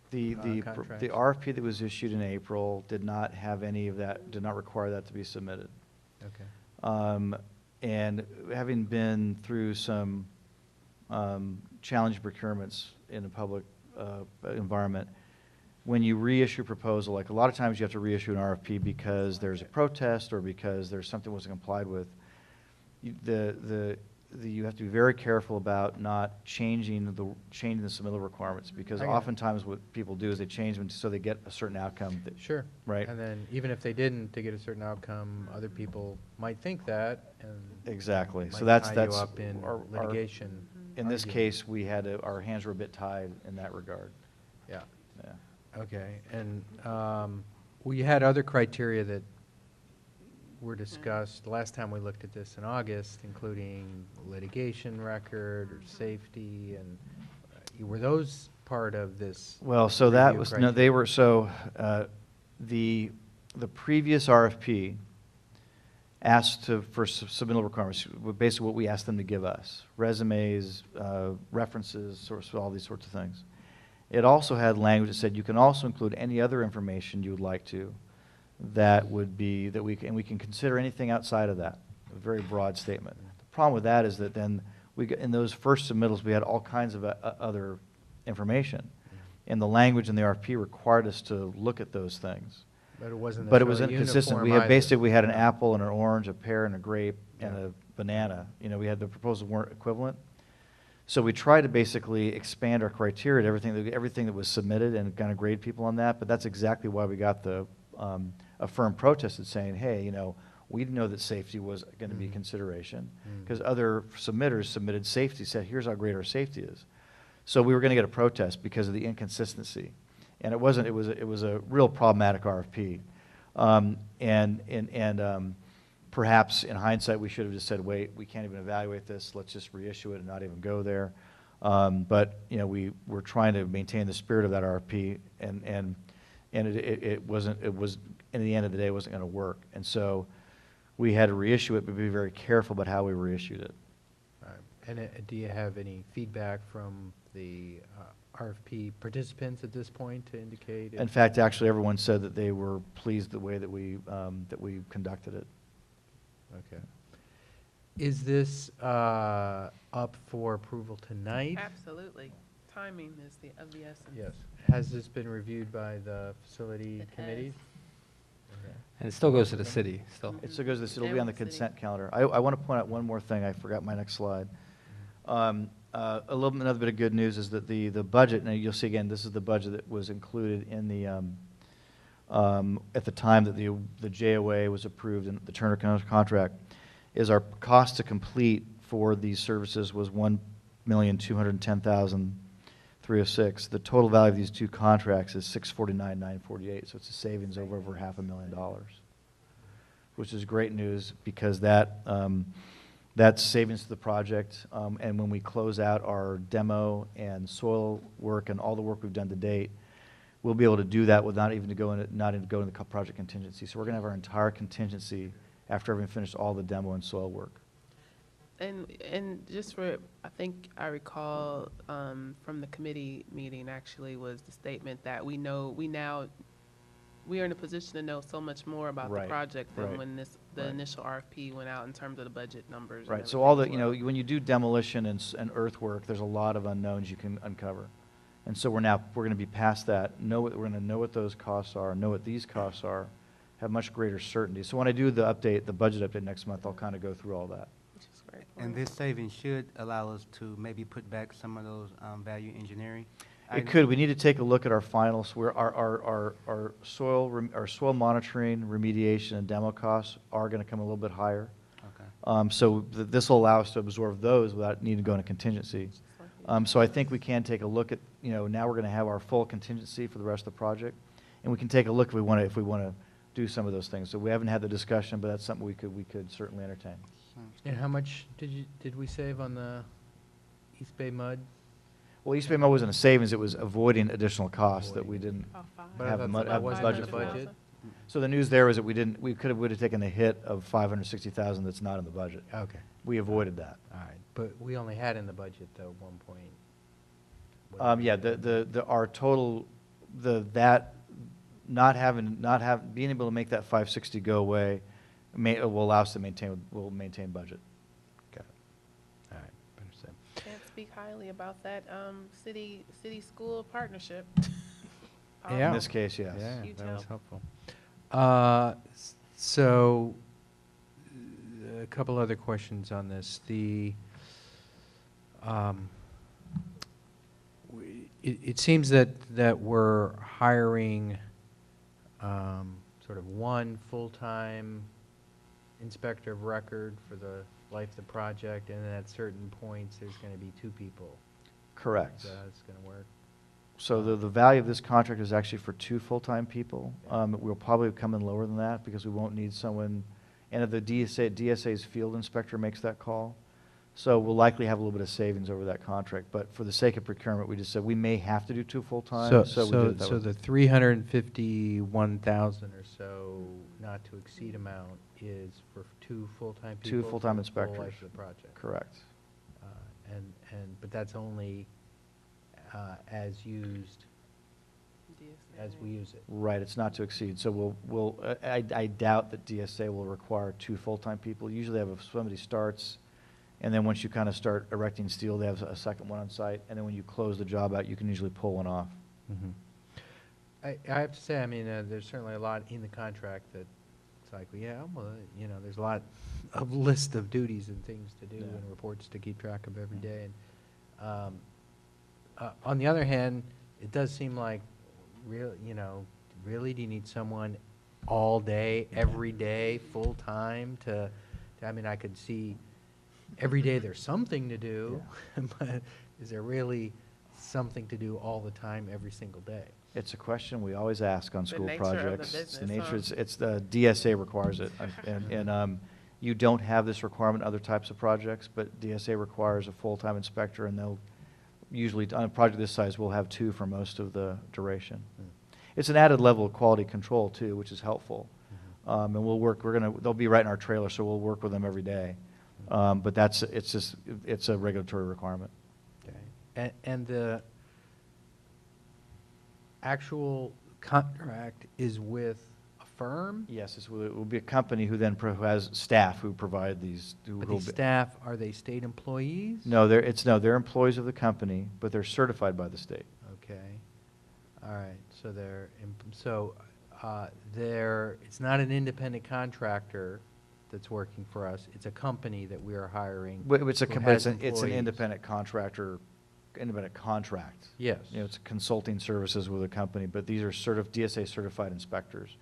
The Contracts? RFP that was issued in April did not have any of that, did not require that to be submitted. Okay. And having been through some challenging procurements in the public environment, when you reissue a proposal, like a lot of times you have to reissue an RFP because there's a protest or because there's something wasn't complied with, you have to be very careful about not changing the submittal requirements, because I got it. oftentimes what people do is they change them so they get a certain outcome. Sure. Right. And then even if they didn't, to get a certain outcome, other people might think that and Exactly. So might that's tie you up in our- litigation. In this argument. case, we had our hands were a bit tied in that regard. Yeah. Yeah. Okay, and we had other criteria that were discussed last time we looked at this in August, including litigation record or safety, and were those part of this? Well, so that review was, no, criteria? they were, so the previous RFP asked for submittal requirements, basically what we asked them to give us, resumes, references, sorts of all these sorts of things. It also had language that said you can also include any other information you would like to, that would be, that we can consider anything outside of that, a very broad statement. The problem with that is that then in those first submittals, we had all kinds of other information. And the language in the RFP required us to look at those things. But it wasn't But it was necessarily inconsistent. We uniform had, basically, we had an either. apple and an orange, a pear and a grape, and Yeah. a banana. You know, we had the proposals weren't equivalent. So we tried to basically expand our criteria to everything that was submitted and kind of grade people on that. But that's exactly why we got the, a firm protest that's saying, hey, you know, We didn't know that safety was going to be a Mhm. consideration, Mm. because other submitters submitted safety, said, here's how great our safety is. So we were going to get a protest because of the inconsistency. And it wasn't, it was a real problematic RFP. Perhaps in hindsight, we should have just said, wait, we can't even evaluate this, let's just reissue it and not even go there. But, you know, we were trying to maintain the spirit of that RFP, and it wasn't, it was, in the end of the day, it wasn't going to work. And so we had to reissue it, but be very careful about how we reissued it. All right. And do you have any feedback from the RFP participants at this point to indicate? In fact, actually, everyone said that they were pleased the way that we conducted it. Okay. Is this up for approval tonight? Absolutely. Timing is of the essence. Yes. Has this been reviewed by the facility It committee? Okay. And it still goes to the city, still. It still goes, it'll And be on the with city. consent calendar. I want to point out one more thing, I forgot my next slide. Another bit of good news is that the budget, now you'll see again, this is the budget that was included in the, at the time that the JOA was approved and the Turner contract, is our cost to complete for these services was $1,210,306. The total value of these two contracts is $649,948, so it's a savings over $500,000, which is great news because that's savings to the project. And when we close out our demo and soil work and all the work we've done to date, we'll be able to do that without even going into the project contingency. So we're going to have our entire contingency after having finished all the demo and soil work. And just for, I think I recall from the committee meeting actually was the statement that we are in a position to know so much more about the Right, project than right, when the right. initial RFP went out in terms of the budget numbers. and Right, so all the, everything you as know, when you do demolition and earthwork, there's a lot of unknowns you can uncover. And so we're going to be past that, we're going to know what those costs are, know what these costs are, have much greater certainty. So when I do the budget update next month, I'll kind of go through all that. Which is great. And this saving should allow us to maybe put back some of those value engineering. It could. We need to take a look at our finals, where our soil monitoring, remediation, and demo costs are going to come a little bit higher. Okay. So this will allow us to absorb those without needing to go into contingency. So I think we can take a look at, you know, now we're going to have our full contingency for the rest of the project, and we can take a look if we want to do some of those things. So we haven't had the discussion, but that's something we could certainly entertain. And how much did we save on the East Bay mud? Well, East Bay Mud wasn't a savings; it was avoiding additional costs that we didn't. About five. But I Have thought mud- that have wasn't budget in the for it. budget? So the news there was that we would have taken the hit of $560,000 that's not in the budget. Okay. We avoided that. All right, but we only had in the budget, though, 1 point. Yeah, our total, being able to make that 560 go away will allow us to maintain budget. Got it. All right, understand. Can't speak highly about that city-school partnership. Yeah. In this case, yes. Yeah, Huge that was help. helpful. So, a couple other questions on this. It seems that we're hiring sort of one full-time inspector of record for the life of the project, and then at certain points, there's going to be 2 people. Correct. Is that how it's going to work? So the value of this contract is actually for 2 full-time people. We'll probably come in lower than that because we won't need someone, and if the DSA's field inspector makes that call, so we'll likely have a little bit of savings over that contract. But for the sake of procurement, we just said we may have to do 2 full-time. We did it that way. The 351,000 or so not to exceed amount is for 2 full-time people? 2 full-time for the full inspectors. life of the project? Correct. But that's only as used, as we use it? Right, it's not to exceed. So I doubt that DSA will require 2 full-time people. Usually if somebody starts, and then once you kind of start erecting steel, they have a second one on site, and then when you close the job out, you can usually pull one off. Mhm. I have to say, I mean, there's certainly a lot in the contract that it's like, yeah, well, you know, there's a lot of list of duties and things to do Yeah. and reports to keep track of every day. And on the other hand, it does seem like really, do you need someone all day, every day, full-time I mean, I could see every day there's something to do, but is there really something to do all the time, every single day? It's a question we always ask on The school nature of the projects. It's the business, nature, huh? it's the DSA requires it. And you don't have this requirement in other types of projects, but DSA requires a full-time inspector, and they'll usually, on a project this size, we'll have 2 for most of the duration. It's an added level of quality control too, which is helpful. And they'll be right in our trailer, so we'll work with them every day. But it's a regulatory requirement. Okay. And the actual contract is with a firm? Yes, it will be a company who then who has staff who provide these. But these staff, are they state employees? No, they're employees of the company, but they're certified by the state. Okay. All right, so it's not an independent contractor that's working for us, it's a company that we are hiring. But who it's an has independent employees. contractor, independent contract. Yes. You know, it's consulting services with a company, but these are DSA certified inspectors.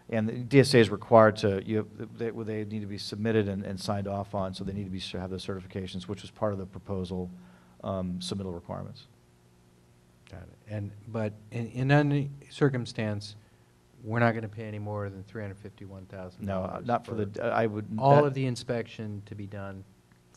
And the DSA is required they need to be submitted and signed off on, so they need to have those certifications, which was part of the proposal submittal requirements. Got it. But in any circumstance, we're not gonna pay any more than $351,000. No, not for I would. All of the inspection to be done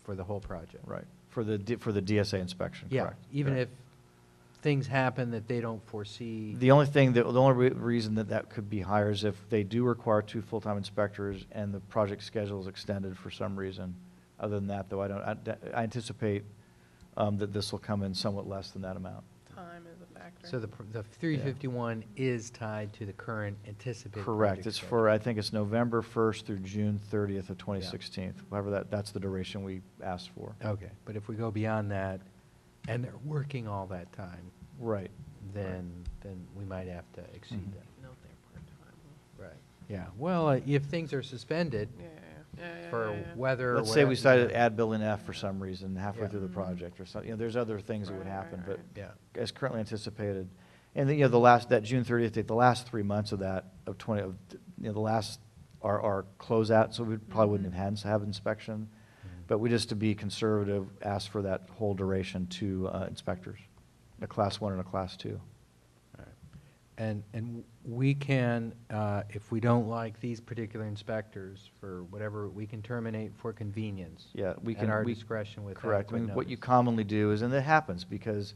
for the whole project. Right, for the DSA inspection, Yeah, correct. even correct. if things happen that they don't foresee. The only reason that could be higher is if they do require 2 full-time inspectors and the project schedule is extended for some reason. Other than that, though, I anticipate that this will come in somewhat less than that amount. Time is a factor. So the 351 is tied to the current anticipated. Correct. project It's schedule. for, I think it's November 1st through June 30th of 2016. However, that's the duration we asked for. Okay, but if we go beyond that, and they're working all that time, Right. then we might have to exceed Mhm. that. No, they're part-time. Right. Yeah, well, if things are suspended Yeah. for weather or Let's say we whatever, decided to add building F for some reason halfway Yeah. through the project or something. You know, there's other things that would Right, happen, right, but right. Yeah, as currently anticipated. And then, that June 30th date, the last 3 months of that, the last are closeout, so we probably wouldn't have had inspection. But we just, to be conservative, asked for that whole duration to inspectors, a Class 1 and a Class 2. and we can, if we don't like these particular inspectors, for whatever, we can terminate for convenience. Yeah, we At can. our discretion with Correct. I mean, adequate what you notice. commonly do is, and it happens, because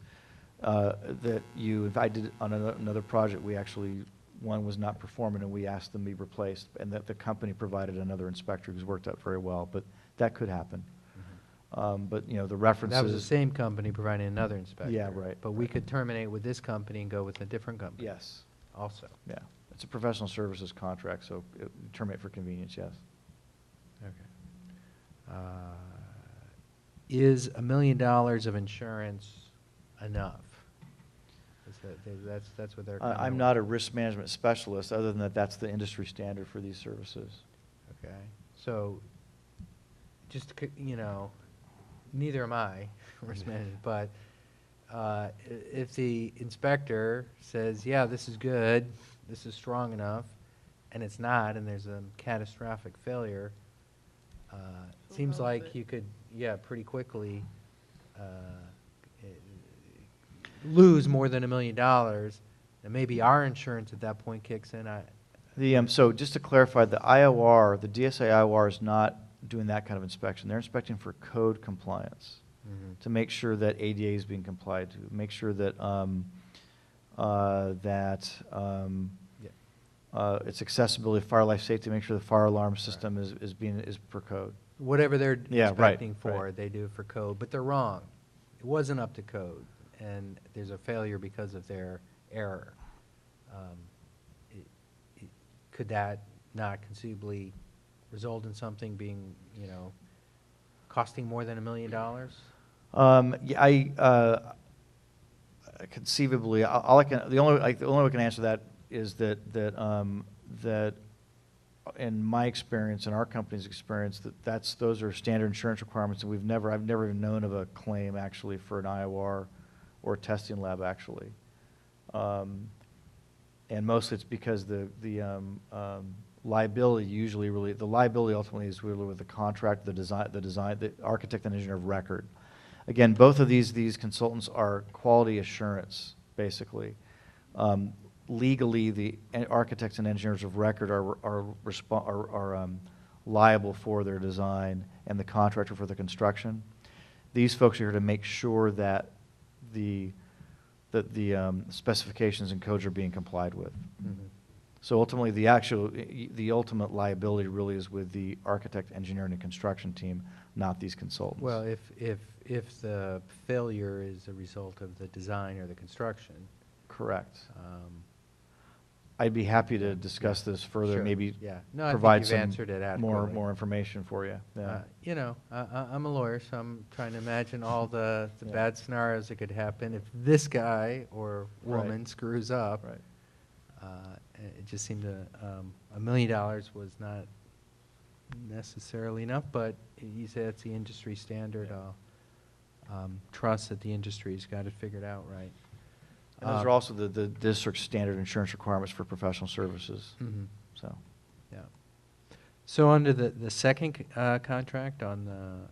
if I did on another project, one was not performing, and we asked them to be replaced, and that the company provided another inspector who's worked out very well, but that could happen. But, the references. That was the same company providing another inspector. Yeah, right, But we right. could terminate with this company and go with a different company. Yes, Also. yeah. It's a professional services contract, so terminate for convenience, yes. Okay. Is $1 million of insurance enough? That's what they're. I'm not a risk management specialist, other than that's the industry standard for these services. Okay, so, just, neither am I, risk management, but if the inspector says, yeah, this is good, this is strong enough, and it's not, and there's a catastrophic failure, Who seems owns like it? you could, pretty quickly lose more than $1 million, and maybe our insurance at that point kicks in. So just to clarify, the DSA IOR is not doing that kind of inspection. They're inspecting for code compliance, to make sure that ADA is being complied to, make sure that it's accessibility, fire life safety, make sure the fire alarm system is per code. Whatever they're Yeah, right, inspecting for, right. they do for code, but they're wrong. It wasn't up to code, and there's a failure because of their error. Could that not conceivably result in something being, costing more than $1 million? Conceivably, the only way I can answer that is that in my experience, in our company's experience, those are standard insurance requirements, and I've never even known of a claim actually for an IOR or a testing lab actually. And mostly it's because liability usually the liability ultimately is really with the contract, the architect and engineer of record. Again, both of these consultants are quality assurance, basically. Legally, the architects and engineers of record are liable for their design, and the contractor for the construction. These folks are here to make sure that the specifications and codes are being complied with. Mhm. So ultimately, the ultimate liability really is with the architect, engineering, and construction team, not these consultants. Well, if the failure is a result of the design or the construction. Correct. I'd be happy to discuss this further, Sure, maybe yeah. No, I think provide you've some answered it more adequately. information for you. Yeah. You know, I'm a lawyer, so I'm trying to imagine all the Yeah. bad scenarios that could happen if this guy or Right. woman screws up. Right. It just seemed $1 million was not necessarily enough, but you say it's the industry standard. I'll trust that the industry's got it figured out right. And those are also the district's standard insurance requirements for professional services. Mhm. So, Yeah. So under the second contract on the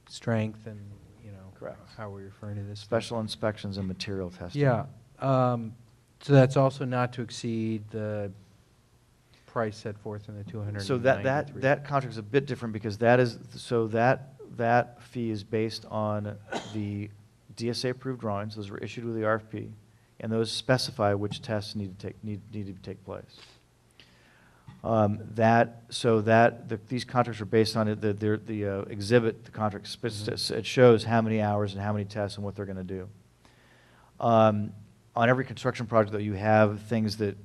strength and, you know, Correct. how are we referring to this? special inspections and material testing. Yeah. So that's also not to exceed the price set forth in the 293. So that contract's a bit different because that fee is based on the DSA-approved drawings. Those were issued with the RFP, and those specify which tests need to take place. These contracts are based on it. The exhibit, the contract, it shows how many hours and how many tests and what they're going to do. On every construction project, though, you have things that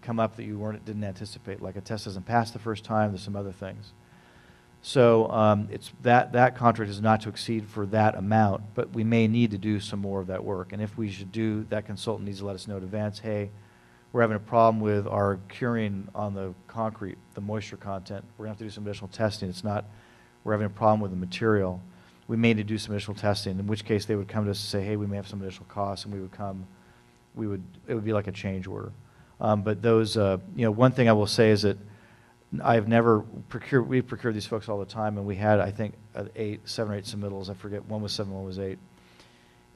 come up that you didn't anticipate, like a test doesn't pass the first time. There's some other things. So it's that contract is not to exceed for that amount, but we may need to do some more of that work. And if we should do, that consultant needs to let us know in advance, hey, we're having a problem with our curing on the concrete, the moisture content. We're going to have to do some additional testing. We're having a problem with the material. We may need to do some additional testing, in which case they would come to us and say, hey, we may have some additional costs, and it would be like a change order. But those, one thing I will say is that we procure these folks all the time, and we had, I think, 7 or 8 submittals. I forget, one was 7, one was 8.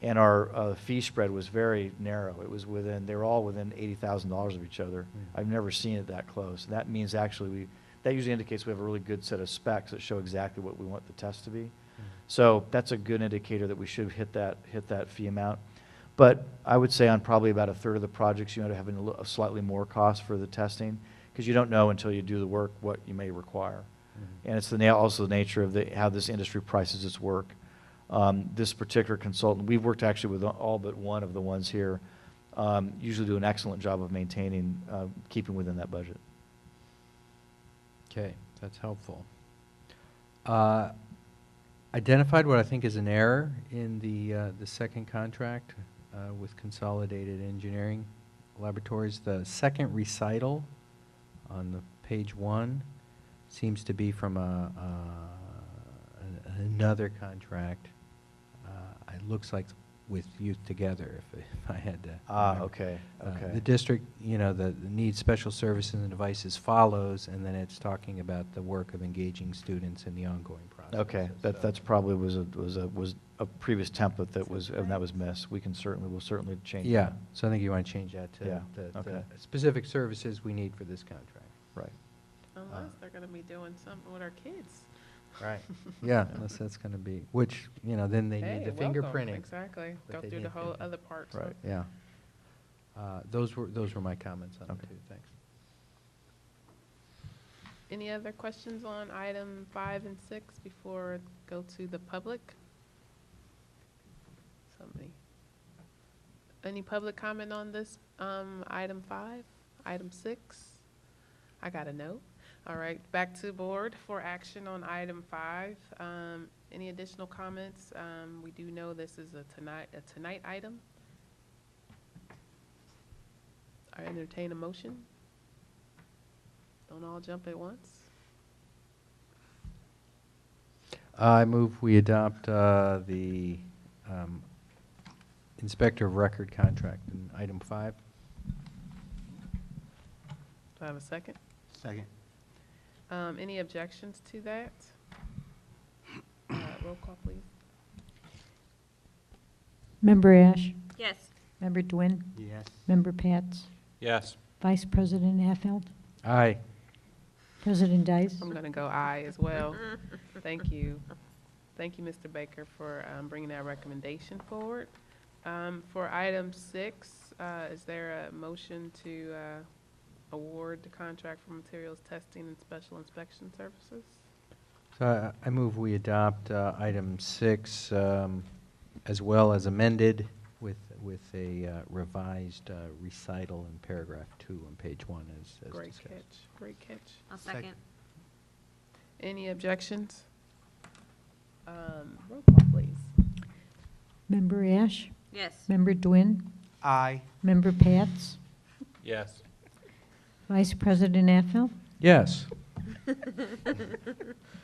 And our fee spread was very narrow. They were all within $80,000 of each other. I've never seen it that close. That means actually that usually indicates we have a really good set of specs that show exactly what we want the test to be. So that's a good indicator that we should hit that fee amount. But I would say on probably about a third of the projects, you end up having a slightly more cost for the testing, because you don't know until you do the work what you may require. And it's also the nature of how this industry prices its work. This particular consultant, we've worked actually with all but one of the ones here, usually do an excellent job of maintaining, keeping within that budget. Okay, that's helpful. Identified what I think is an error in the second contract with Consolidated Engineering Laboratories. The second recital on the page 1 seems to be from another contract. It looks like with Youth Together, if I had to. Remember. Okay. The district, the needs special services and devices follows, and then it's talking about the work of engaging students in the ongoing process. Okay, that's probably was a previous template that was missed. We'll certainly change that. Yeah, so I think you want to change that to Yeah, the okay. specific services we need for this contract. Right. Unless they're going to be doing something with our kids. Right. Yeah, unless that's going to be, which, then they need the welcome. fingerprinting. Exactly. But Go they through need the whole fingerprinting. other parts. Right. Yeah. Those were my comments on it Okay. too, thanks. Any other questions on item 5 and 6 before go to the public? Any public comment on this, item 5, item 6? I got a no. All right, back to board for action on item 5. Any additional comments? We do know this is a tonight item. I entertain a motion. Don't all jump at once. I move we adopt the inspector of record contract in item 5. Do I have a second? Second. Any objections to that? Roll call, please. Member Ash, Yes. Member Dwin, Yes. Member Pats, Yes. Vice President Affeld, Aye. President Dice. I'm going to go aye as well. Thank you. Thank you, Mr. Baker, for bringing that recommendation forward. For item 6, is there a motion to award the contract for materials testing and special inspection services? So I move we adopt item 6 as well as amended with a revised recital in paragraph 2 on page 1 as Great discussed. catch, great catch. I'll Second. second. Any objections? Roll call, please. Member Ash, Yes. Member Dwin, Aye. Member Pats, Yes. Vice President Affeld, Yes.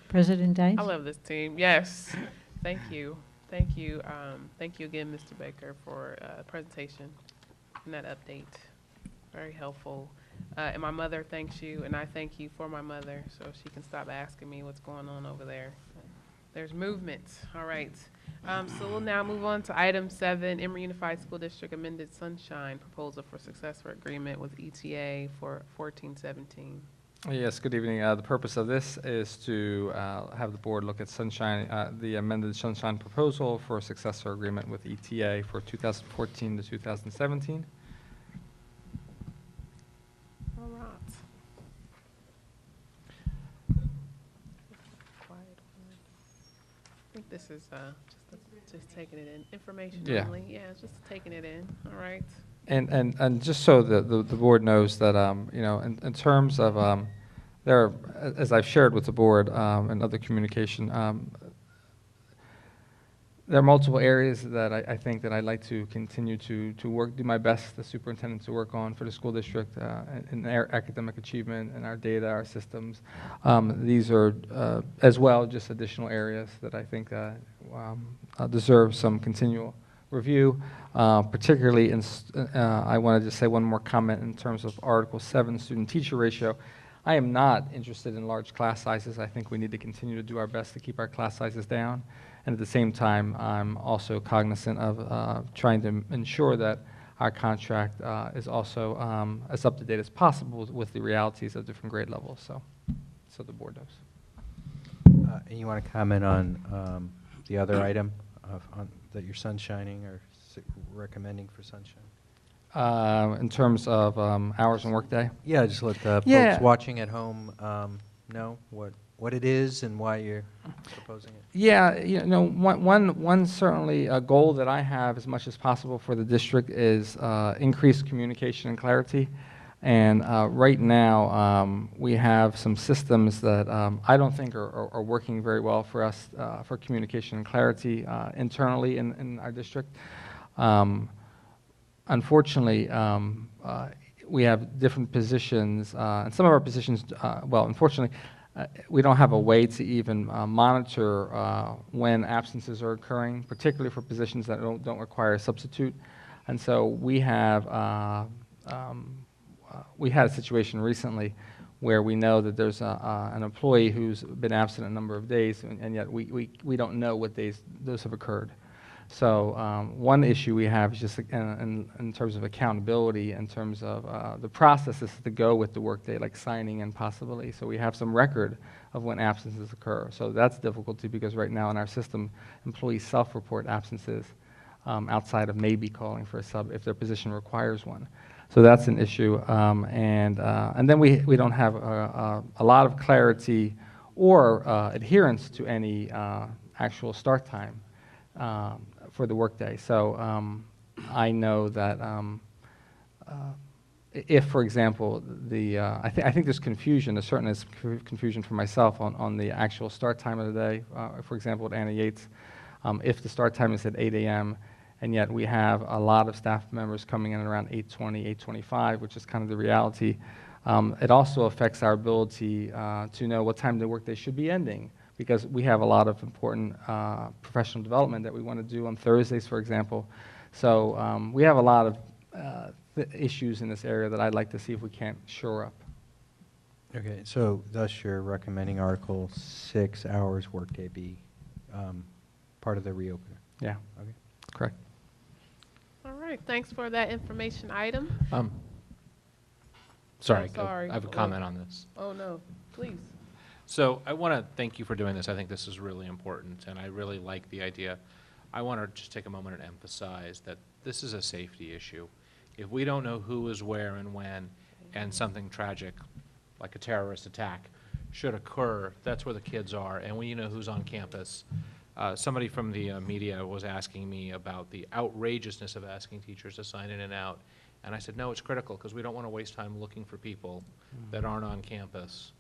President Dice. I love this team. Yes. Thank you. Thank you. Thank you again, Mr. Baker, for presentation and that update. Very helpful. And my mother thanks you, and I thank you for my mother, so she can stop asking me what's going on over there. There's movement. All right. So we'll now move on to item 7, Emery Unified School District amended Sunshine proposal for successor agreement with ETA for 1417. Yes, good evening. The purpose of this is to have the board look at Sunshine, the amended Sunshine proposal for a successor agreement with ETA for 2014 to 2017. All right. Quiet one. I think this is just taking it in, information Yeah. only. Yeah, just taking it in. All right. And just so the board knows that, you know, in terms of, there are, as I've shared with the board and other communication, there are multiple areas that I think that I'd like to continue to work, do my best, the superintendent, to work on for the school district in their academic achievement and our data, our systems. These are, as well, just additional areas that I think deserve some continual review, particularly in, I want to just say one more comment in terms of Article 7, student-teacher ratio. I am not interested in large class sizes. I think we need to continue to do our best to keep our class sizes down. And at the same time, I'm also cognizant of trying to ensure that our contract is also as up-to-date as possible with the realities of different grade levels, so the board knows. And you want to comment on the other item that you're sunshining or recommending for sunshine? In terms of hours and workday? Yeah, just let the Yeah. folks watching at home know what it is and why you're proposing it. Yeah, you know, one certainly a goal that I have as much as possible for the district is increased communication and clarity. And right now, we have some systems that I don't think are working very well for us for communication and clarity internally in our district. Unfortunately, we have different positions, and some of our positions, well, unfortunately, we don't have a way to even monitor when absences are occurring, particularly for positions that don't require a substitute. And so we have, we had a situation recently where we know that there's an employee who's been absent a number of days, and yet we don't know what days those have occurred. So one issue we have is just in terms of accountability, in terms of the processes to go with the workday, like signing in possibly. So we have some record of when absences occur. So that's difficulty because right now in our system, employees self-report absences outside of maybe calling for a sub if their position requires one. So that's an issue. And then we don't have a lot of clarity or adherence to any actual start time for the workday. So I know that if, for example, I think there's confusion, there certainly is confusion for myself on the actual start time of the day. For example, at Anna Yates, if the start time is at 8 a.m., and yet we have a lot of staff members coming in around 8:20, 8:25, which is kind of the reality. It also affects our ability to know what time the workday should be ending, because we have a lot of important professional development that we want to do on Thursdays, for example. So we have a lot of issues in this area that I'd like to see if we can't shore up. Okay, so thus you're recommending Article 6 hours workday be part of the reopener? Yeah, Okay. correct. All right, thanks for that information item. Sorry, Oh, sorry. I have a Oh. comment on this. Oh, no, please. So I want to thank you for doing this. I think this is really important, and I really like the idea. I want to just take a moment and emphasize that this is a safety issue. If we don't know who is where and when, and something tragic, like a terrorist attack, should occur, that's where the kids are, and we know who's on campus. Somebody from the media was asking me about the outrageousness of asking teachers to sign in and out, and I said, no, it's critical, because we don't want to waste time looking for people that aren't on campus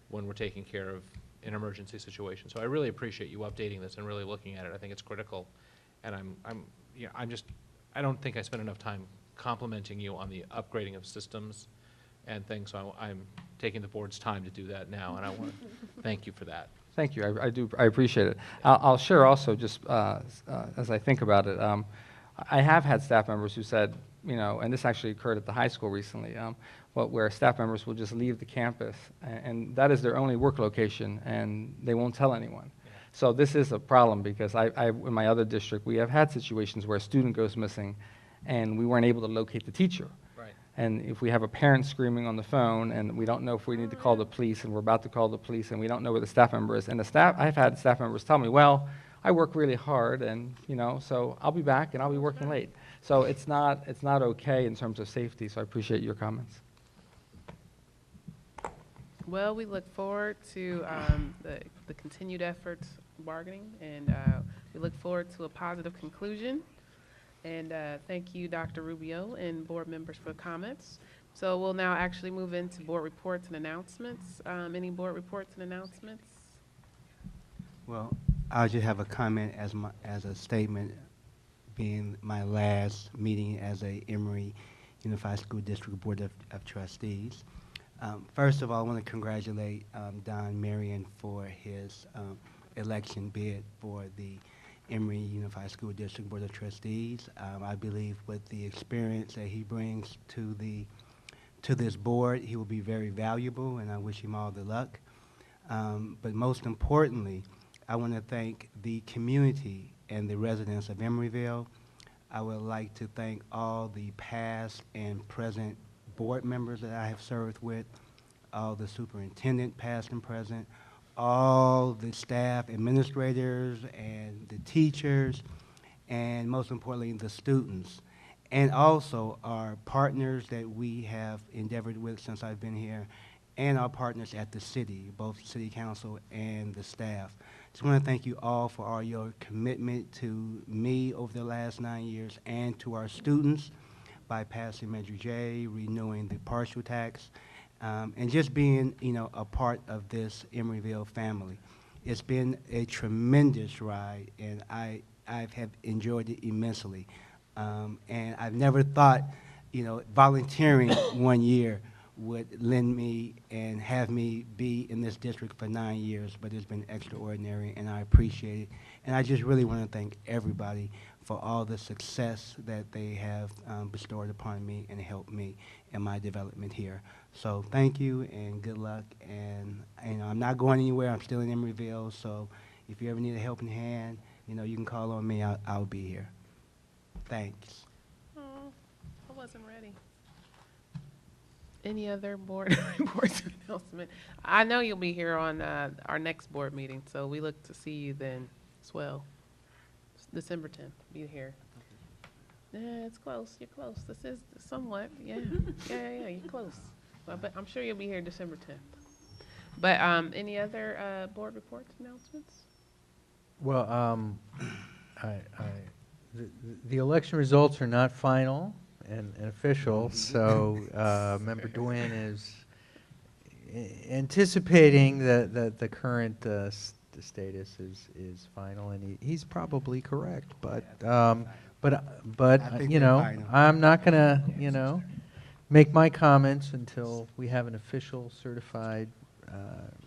when we're taking care of an emergency situation. So I really appreciate you updating this and really looking at it. I think it's critical, and I don't think I spent enough time complimenting you on the upgrading of systems and things, so I'm taking the board's time to do that now, and I want to thank you for that. Thank you. I appreciate it. I'll share also, just as I think about it, I have had staff members who said, and this actually occurred at the high school recently, where staff members will just leave the campus, and that is their only work location, and they won't tell anyone. Yeah. So this is a problem, because in my other district, we have had situations where a student goes missing, and we weren't able to locate the teacher. Right. And if we have a parent screaming on the phone, and we don't know if we need to call the police, and we're about to call the police, and we don't know where the staff member is, and I've had staff members tell me, well, I work really hard, and so I'll be back, and I'll be working late. So it's not okay in terms of safety. So I appreciate your comments. Well, we look forward to the continued efforts bargaining, and we look forward to a positive conclusion. And thank you, Dr. Rubio and board members, for comments. So we'll now actually move into board reports and announcements. Any board reports and announcements? Well, I just have a comment as a statement, being my last meeting as a Emery Unified School District Board of Trustees. First of all, I want to congratulate Don Marion for his election bid for the Emery Unified School District Board of Trustees. I believe with the experience that he brings to this board, he will be very valuable, and I wish him all the luck. But most importantly, I want to thank the community and the residents of Emeryville. I would like to thank all the past and present board members that I have served with, all the superintendent, past and present, all the staff, administrators, and the teachers, and most importantly, the students, and also our partners that we have endeavored with since I've been here, and our partners at the city, both city council and the staff. Just want to thank you all for all your commitment to me over the last 9 years, and to our students by passing Measure J, renewing the partial tax, and just being, a part of this Emeryville family. It's been a tremendous ride, and I have enjoyed it immensely. And I've never thought, volunteering 1 year would lend me and have me be in this district for 9 years, but it's been extraordinary, and I appreciate it. And I just really want to thank everybody for all the success that they have bestowed upon me and helped me in my development here. So thank you and good luck. And I'm not going anywhere. I'm still in Emeryville. So if you ever need a helping hand, you can call on me. I'll be here. Thanks. Oh, I wasn't ready. Any other board reports or announcement? I know you'll be here on our next board meeting, so we look to see you then as well. December 10th, be here. Yeah, it's close. You're close. This is somewhat, yeah. Yeah, you're close. But I'm sure you'll be here December 10th. But any other board reports, announcements? Well, the election results are not final and official, so Member Nguyen is anticipating that the current the status is final, and he's probably correct. But I'm not gonna make my comments until we have an official certified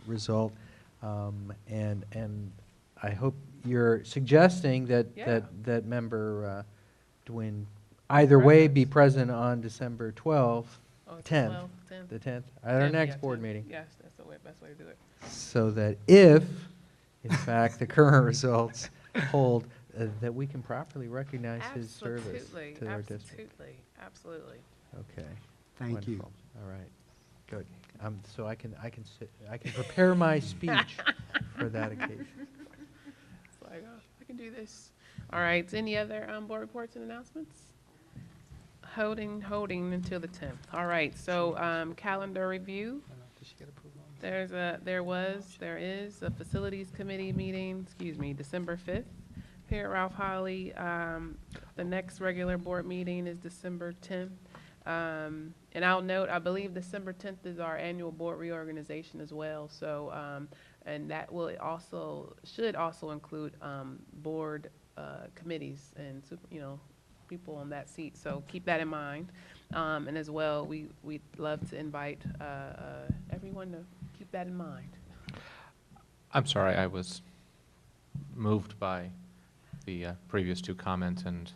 result, and I hope you're suggesting that Yeah. that Member Dwin either way be present on December 12th, Oh, it's 10th, 12th, 10th. the 10th, at our 10th, next yeah, board 10th. meeting. Yes, that's the best way to do it. So that if, in fact, the current results hold, that we can properly recognize his service Absolutely, to our district. absolutely, absolutely. Okay. Thank you. Wonderful. All right. Good. So I can prepare my speech for that occasion. It's like, oh, I can do this. All right, any other board reports and announcements? Holding until the 10th. All right, so calendar review. Did she get approval on There is a facilities committee meeting, December 5th here at Ralph Holly. The next regular board meeting is December 10th. And I'll note, I believe December 10th is our annual board reorganization as well. So, and that should also include board committees and people on that seat. So keep that in mind. And as well, we'd love to invite everyone to keep that in mind. I'm sorry, I was moved by the previous two comments and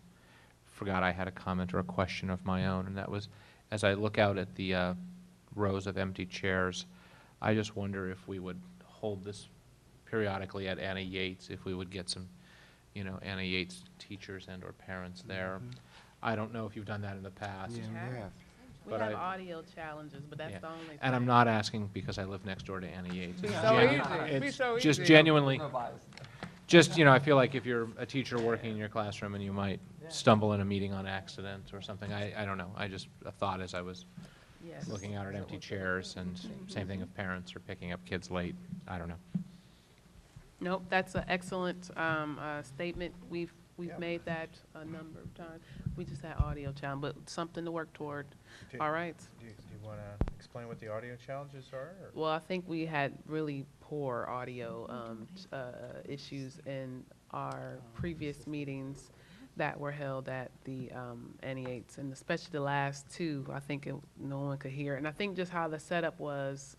forgot I had a comment or a question of my own, and that was, as I look out at the rows of empty chairs, I just wonder if we would hold this periodically at Anna Yates, if we would get some, Anna Yates teachers and or parents there. I don't know if you've done that in the past. Yeah, we have. We But have I- audio challenges, but that's Yeah. the only thing. And I'm not asking because I live next door to Anna Yates. Be It's so genu- easy. Be it's so just easy. genuinely, just, I feel like if you're a teacher working in your classroom and you might stumble in a meeting on accident or something, I don't know. I just, a thought as I was Yes. looking out at empty chairs, and same thing if parents are picking up kids late. I don't know. Nope, that's an excellent statement. We've made that a number of times. We just had audio challenge, but something to work toward. All right. Do you want to explain what the audio challenges are? Well, I think we had really poor audio issues in our previous meetings that were held at the Annie Yates, and especially the last two. I think no one could hear, and I think just how the setup was.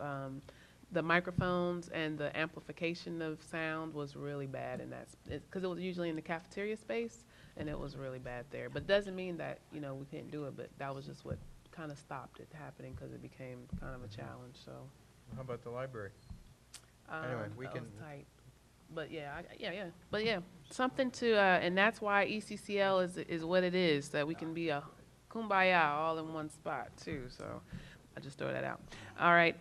The microphones and the amplification of sound was really bad, and that's because it was usually in the cafeteria space, and it was really bad there. But it doesn't mean that we couldn't do it, but that was just what kind of stopped it happening because it became kind of a challenge. So How about the library? Anyway, we that can- was tight. But yeah, but yeah, something to and that's why ECCL is what it is, that we can be a kumbaya all in one spot too. So I just throw that out. All right.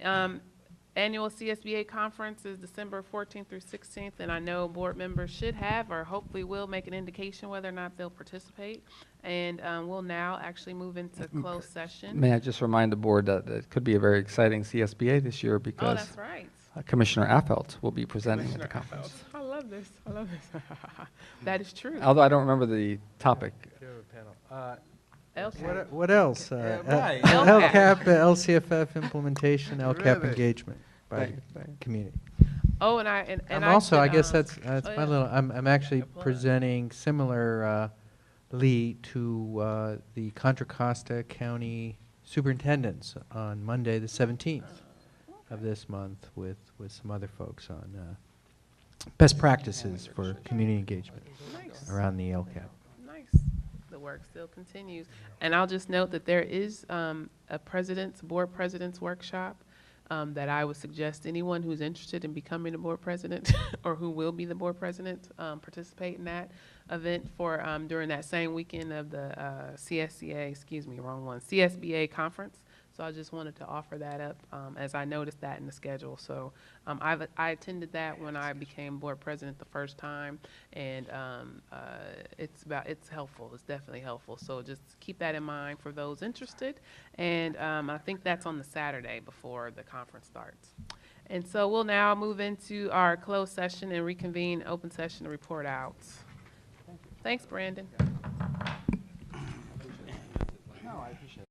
Annual CSBA conference is December 14th through 16th, and I know board members should have or hopefully will make an indication whether or not they'll participate. And we'll now actually move into closed session. May I just remind the board that it could be a very exciting CSBA this year Oh, because that's right. Commissioner Affelt will be presenting at the Commissioner conference. Affelt. I love this. I love this. That is true. Although I don't remember the topic. LCAP. What else? right. LCAP, LCFF implementation, LCAP Really? engagement by Thank the you. community. Oh, and I I'm also, I should, guess that's oh, my yeah. little, I'm actually Good plug. presenting similarly to the Contra Costa County Superintendents on Monday, the 17th of this month with some other folks on best practices for community engagement Nice. around the LCAP. Nice. The work still continues. And I'll just note that there is a board president's workshop that I would suggest anyone who's interested in becoming a board president or who will be the board president participate in that event for during that same weekend of the CSBA conference. So I just wanted to offer that up as I noticed that in the schedule. So I attended that when I became board president the first time, and it's helpful. It's definitely helpful. So just keep that in mind for those interested. And I think that's on the Saturday before the conference starts. And so we'll now move into our closed session and reconvene open session to report out. Thanks, Brandon.